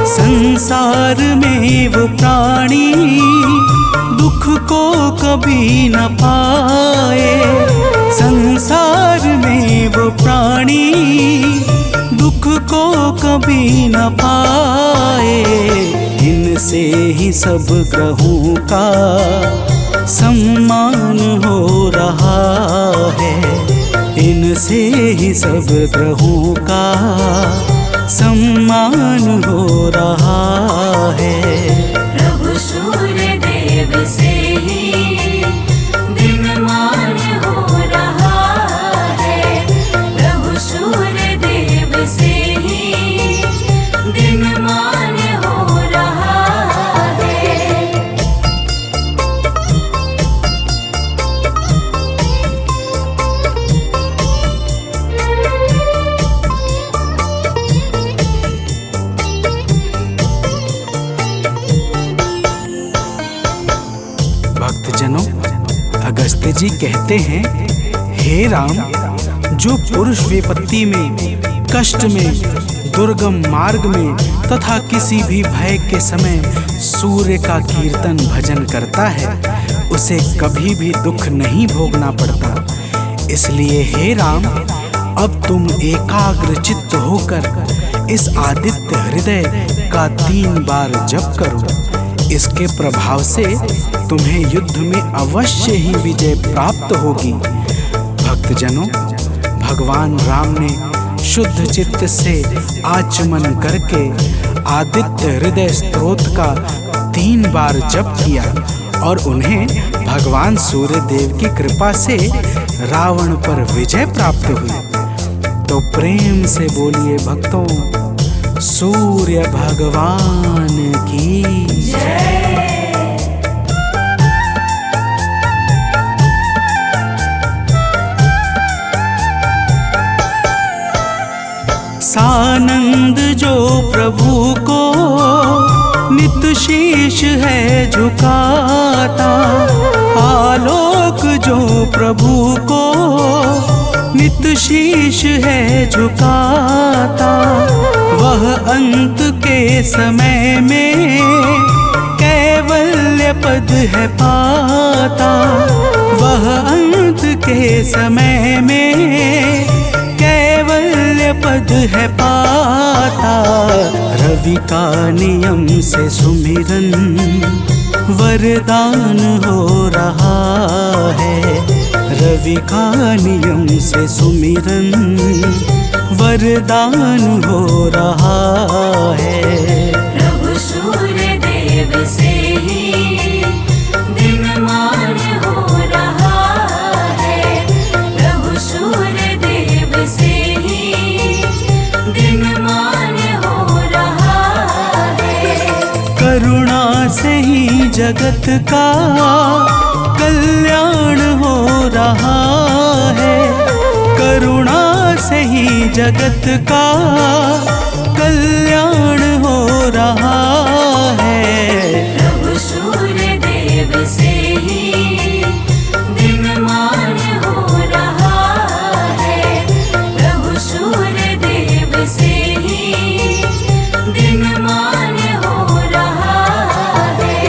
संसार में वो प्राणी दुख को कभी न पाए। संसार में वो प्राणी दुख को कभी न पाए। इनसे ही सब ग्रहों का सम्मान हो रहा है। इनसे ही सब ग्रहों का सम्मान हो रहा है। प्रभु सूर्य देव से ही दिनमान हो रहा है। प्रभु सूर्य देव से ही दिनमान हो रहा है। भक्तजनों, अगस्त्य जी कहते हैं, हे राम, जो पुरुष विपत्ति में, कष्ट में, दुर्गम मार्ग में तथा किसी भी भय के समय सूर्य का कीर्तन भजन करता है, उसे कभी भी दुख नहीं भोगना पड़ता। इसलिए हे राम, अब तुम एकाग्र चित्त होकर इस आदित्य हृदय का 3 बार जप करो। इसके प्रभाव से तुम्हें युद्ध में अवश्य ही विजय प्राप्त होगी। भक्तजनों, भगवान राम ने शुद्ध चित्त से आचमन करके आदित्य हृदय स्तोत्र का 3 बार जप किया और उन्हें भगवान सूर्य देव की कृपा से रावण पर विजय प्राप्त हुई। तो प्रेम से बोलिए भक्तों, सूर्य भगवान की जय। सानंद जो प्रभु को नित शीश है झुकाता, आलोक जो प्रभु को नित शीश है झुकाता, वह अंत के समय में कैवल्य पद है पाता। वह अंत के समय में कैवल्य पद है पाता। रवि का नियम से सुमिरन वरदान हो रहा है। रवि का नियम से सुमिरन वरदान हो रहा है। प्रभु सूर्य देव से ही दिनमान हो रहा है। प्रभु सूर्य देव से ही दिनमान हो रहा है। करुणा से ही जगत का कल्याण हो रहा है। करुणा से ही जगत का कल्याण हो रहा है। प्रभु सूर्य देव से ही दिनमान हो रहा है। प्रभु सूर्य देव से ही दिनमान हो रहा है।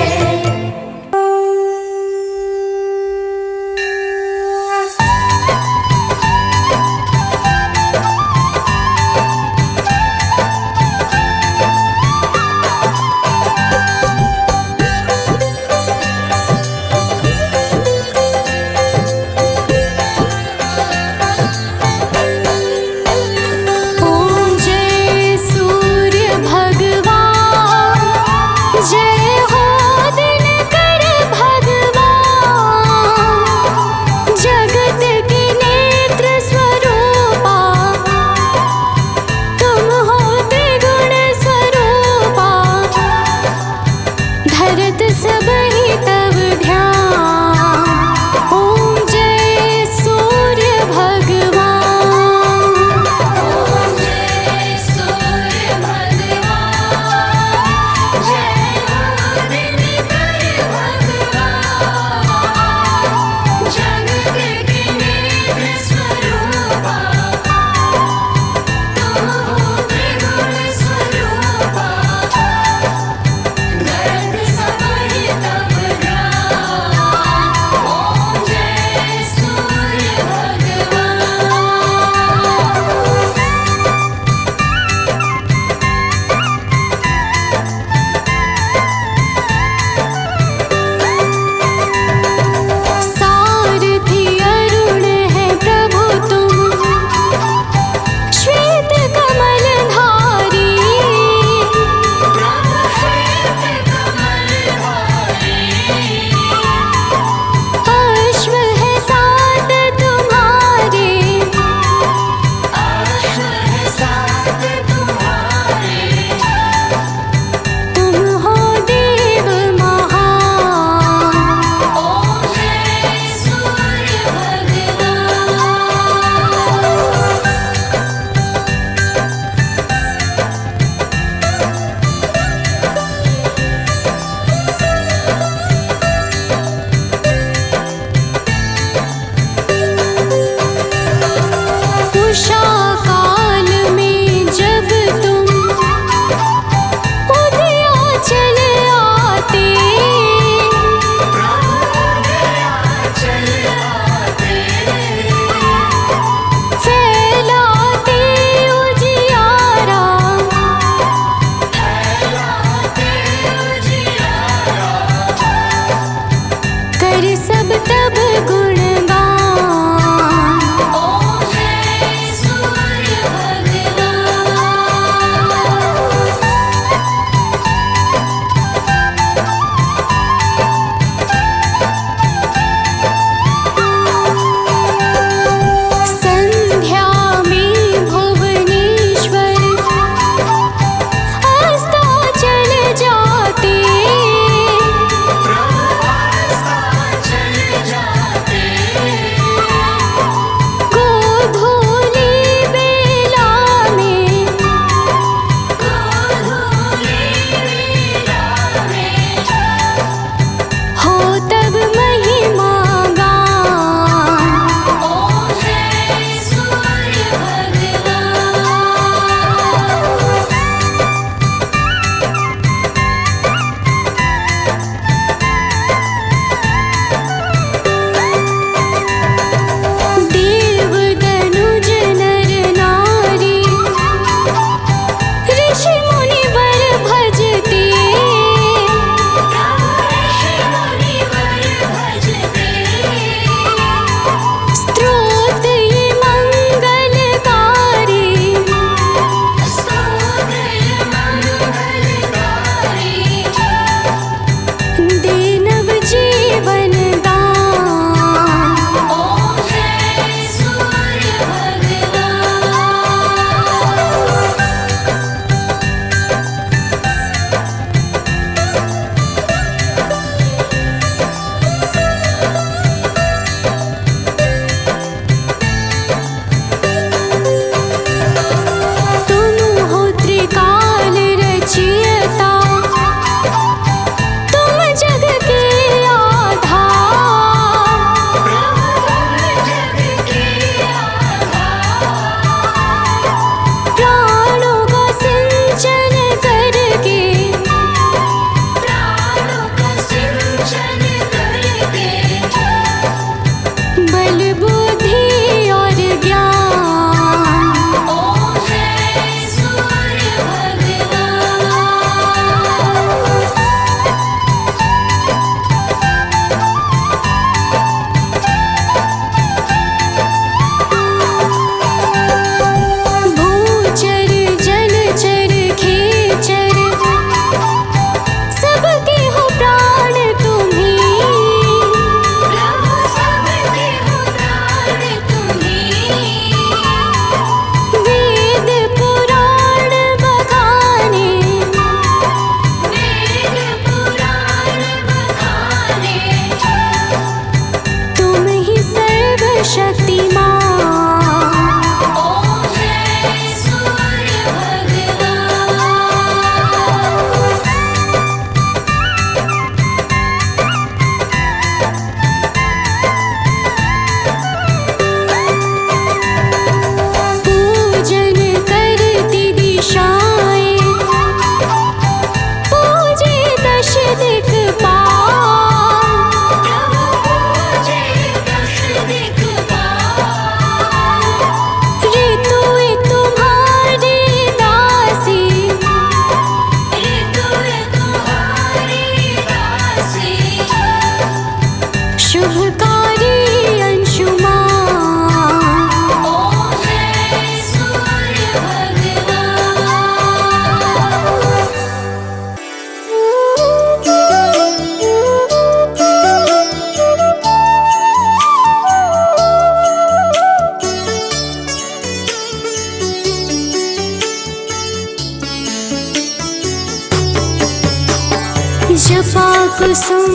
जपाकुसुम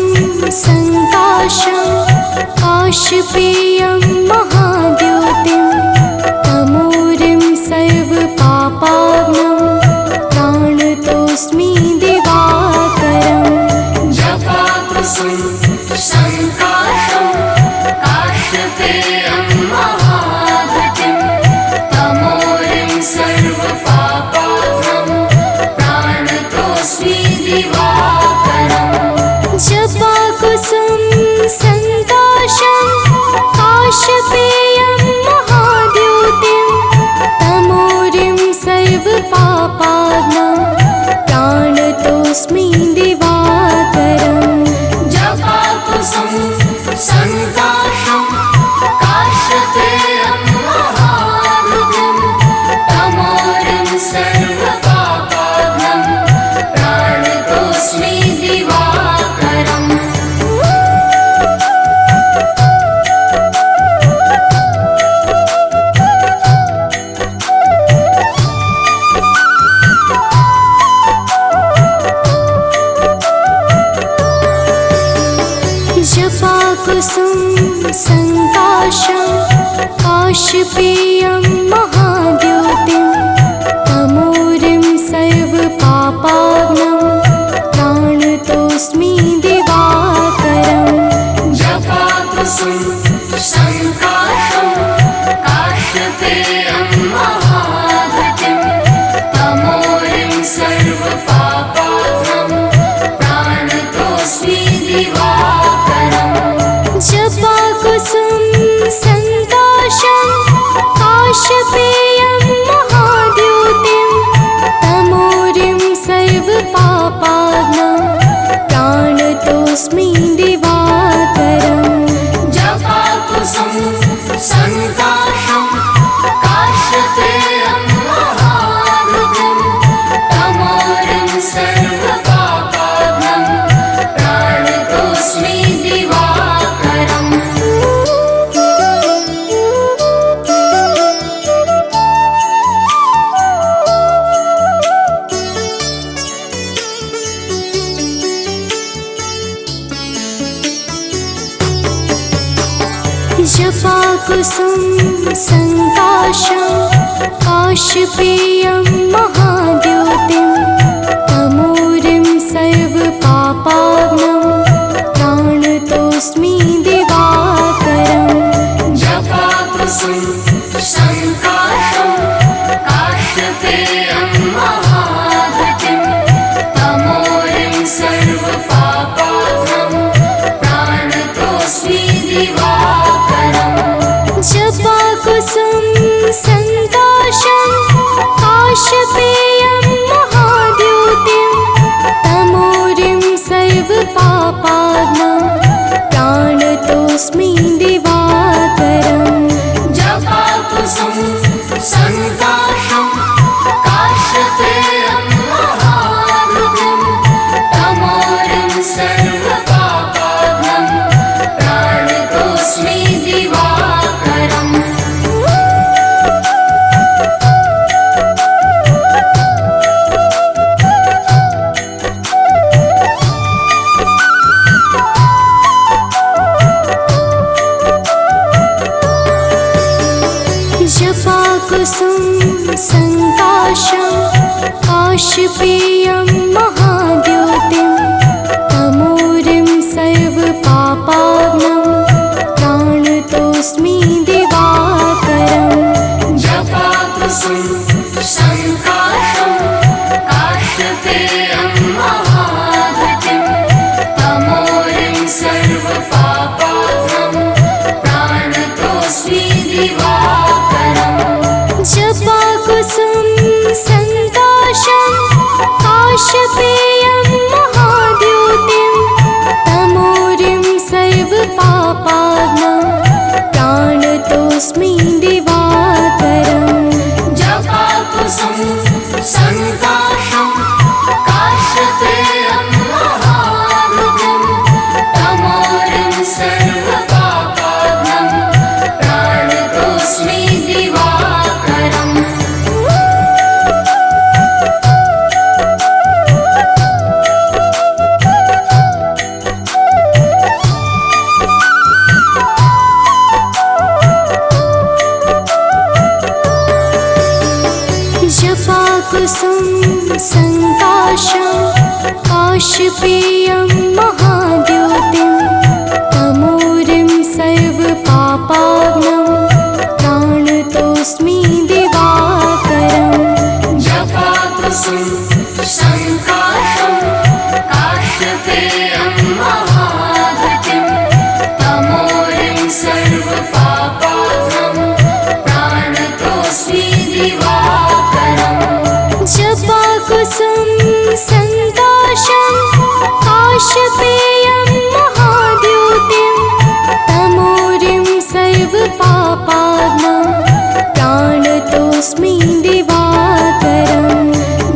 संकाशं काशपेयं महाद्योतिं तमोरिं सर्वपापाग्नं प्राणतोऽस्मि दिवाकरम् जपाकुसुम संकाशं काशपेयं महाद्युतिं तमोरिं सर्वपापाग्नं प्राणतोऽस्मि दिवाकरम् जपाकुसुम संकाशं काशपेयं महाद्योतिं तमोरिं सर्वपापाग्नं प्राणतोऽस्मि दिवाकरम् जपाकुसुम संकाशं काशपेयं महाद्युतिं तमोरिं सर्वपापाग्नं प्राणतोऽस्मि दिवाकरम् जपाकुसुम संकाशं काशपेयं महाद्योतिं तमोरिं सर्वपापाग्नं प्राणतोऽस्मि दिवाकरम् जपाकुसुम संकाशं काशपेयं महाद्युतिं तमोरिं सर्वपापाग्नं प्राणतोऽस्मि दिवाकरम् जपाकुसुम संकाशं काशपेयं महाद्योतिं तमोरिं सर्वपापाग्नं प्राणतोऽस्मि दिवाकरम् जपाकुसुम संकाशं काशपेयं महाद्युतिं तमोरिं सर्वपापाग्नं प्राणतोऽस्मि दिवाकरम् जपाकुसुम संकाशं काशपेयं महाद्योतिं तमोरिं सर्वपापाग्नं प्राणतोऽस्मि दिवाकरम् जपाकुसुम संकाशं काशपेयं महाद्युतिं तमोरिं सर्वपापाग्नं प्राणतोऽस्मि दिवाकरम् जपाकुसुम संकाशं काशपेयं महाद्योतिं तमोरिं सर्वपापाग्नं प्राणतोऽस्मि दिवाकरम् जपाकुसुम संकाशं काशपेयं महाद्युतिं तमोरिं सर्वपापाग्नं प्राणतोऽस्मि दिवाकरम् जपाकुसुम संकाशं काशपेयं महाद्योतिं तमोरिं सर्वपापाग्नं प्राणतोऽस्मि दिवाकरम् जपाकुसुम संकाशं काशपेयं महाद्युतिं तमोरिं सर्वपापाग्नं प्राणतोऽस्मि दिवाकरम् जपाकुसुम संकाशं काशपेयं महाद्योतिं तमोरिं सर्वपापाग्नं प्राणतोऽस्मि दिवाकरम् जपाकुसुम संकाशं काशपेयं महाद्युतिं तमोरिं सर्वपापाग्नं प्राणतोऽस्मि दिवाकरम् जपाकुसुम संकाशं काशपेयं महाद्योतिं तमोरिं सर्वपापाग्नं प्राणतोऽस्मि दिवाकरम् जपाकुसुम संकाशं काशपेयं महाद्युतिं तमोरिं सर्वपापाग्नं प्राणतोऽस्मि दिवाकरम् जपाकुसुम संकाशं काशपेयं महाद्योतिं तमोरिं सर्वपापाग्नं प्राणतोऽस्मि दिवाकरम्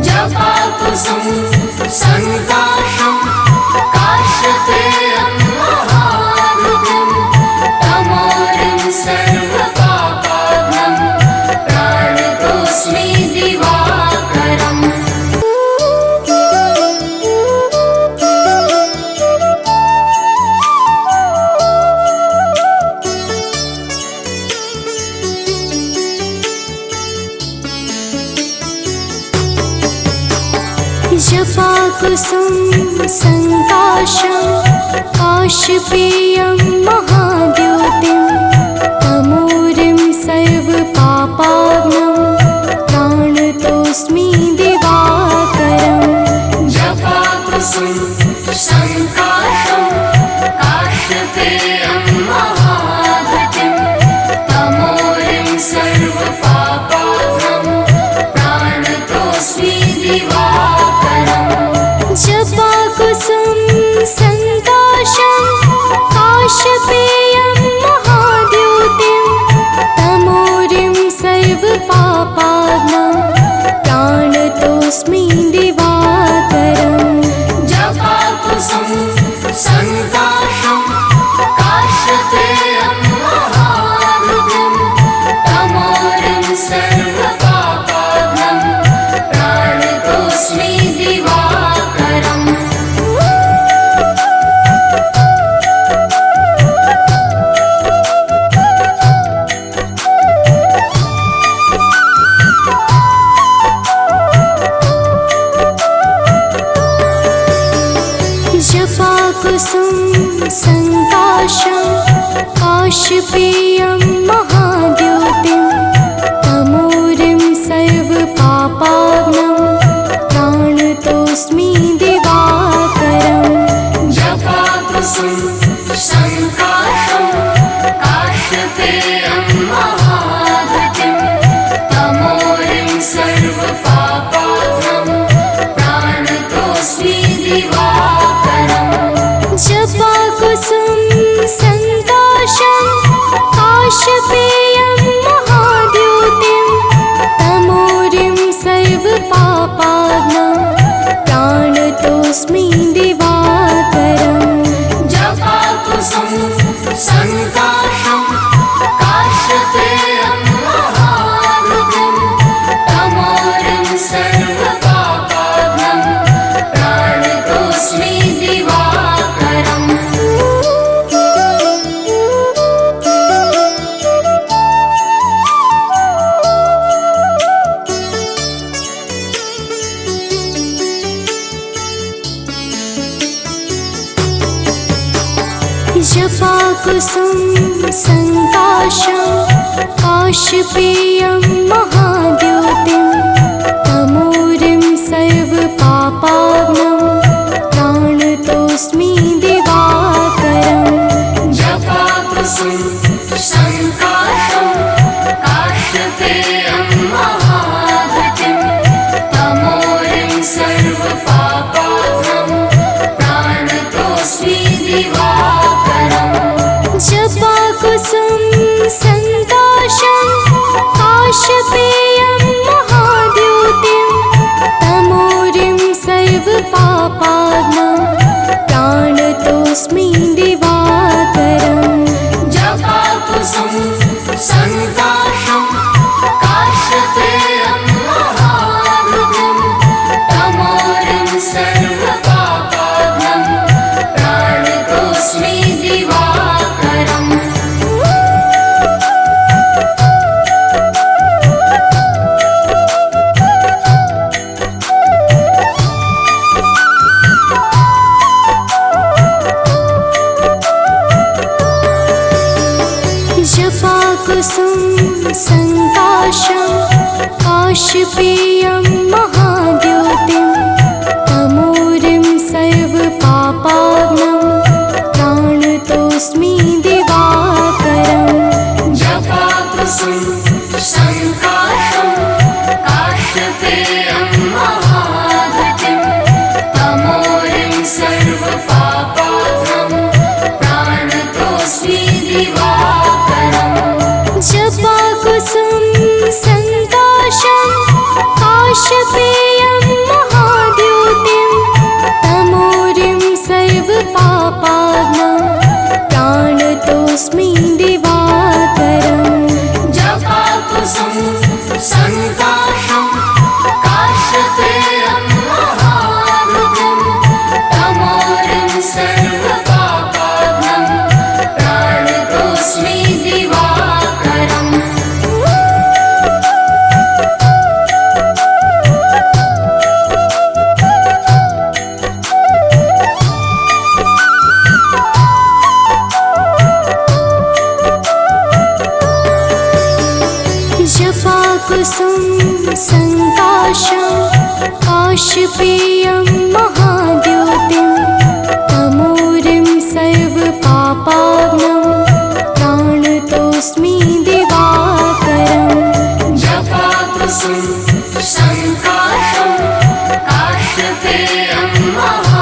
जपाकुसुम संकाशं काशपेयं महाद्युतिं तमोरिं सर्वपापाग्नं प्राणतोऽस्मि दिवाकरम् जपाकुसुम संकाशं काशपेयं महाद्योतिं तमोरिं सर्वपापाग्नं प्राणतोऽस्मि दिवाकरम् जपाकुसुम संकाशं काशपेयं महाद्युतिं तमोरिं सर्वपापाग्नं प्राणतोऽस्मि दिवाकरम् जपाकुसुम संकाशं काशपेयं महाद्योतिं तमोरिं सर्वपापाग्नं प्राणतोऽस्मि दिवाकरम् जपाकुसुम संकाशं काशपेयं महाद्युतिं तमोरिं सर्वपापाग्नं प्राणतोऽस्मि दिवाकरम् जपाकुसुम संकाशं काशपेयं महाद्योतिं तमोरिं सर्वपापाग्नं प्राणतोऽस्मि दिवाकरम् जपाकुसुम संकाशं काशपेयं महाद्युतिं तमोरिं सर्वपापाग्नं प्राणतोऽस्मि दिवाकरम् जपाकुसुम संकाशं काशपेयं महाद्योतिं तमोरिं सर्वपापाग्नं प्राणतोऽस्मि दिवाकरम् जपाकुसुम संकाशं काशपेयं महाद्युतिं तमोरिं सर्वपापाग्नं प्राणतोऽस्मि दिवाकरम् जपाकुसुम संकाशं काशपेयं महाद्योतिं तमोरिं सर्वपापाग्नं प्राणतोऽस्मि दिवाकरम् जपाकुसुम संकाशं काशपेयं महाद्युतिं तमोरिं सर्वपापाग्नं प्राणतोऽस्मि दिवाकरम् जपाकुसुम संकाशं काशपेयं काशपेयं महाद्योतिं तमोरिं सर्वपापाग्नं प्राणतोऽस्मि दिवाकरम् जपाकुसुम संकाशं काशपेयं महाद्युतिं तमोरिं सर्वपापाग्नं प्राणतोऽस्मि दिवाकरम् जपाकुसुम संकाशं काशपेयं महाद्योतिं तमोरिं सर्वपापाग्नं प्राणतोऽस्मि दिवाकरम् जपाकुसुम संकाशं काशपेयं महाद्युतिं तमोरिं सर्वपापाग्नं प्राणतोऽस्मि दिवाकरम् जपाकुसुम संकाशं काशपेयं महाद्योतिं तमोरिं सर्वपापाग्नं प्राणतोऽस्मि दिवाकरम् जपाकुसुम संकाशं काशपेयं महाद्युतिं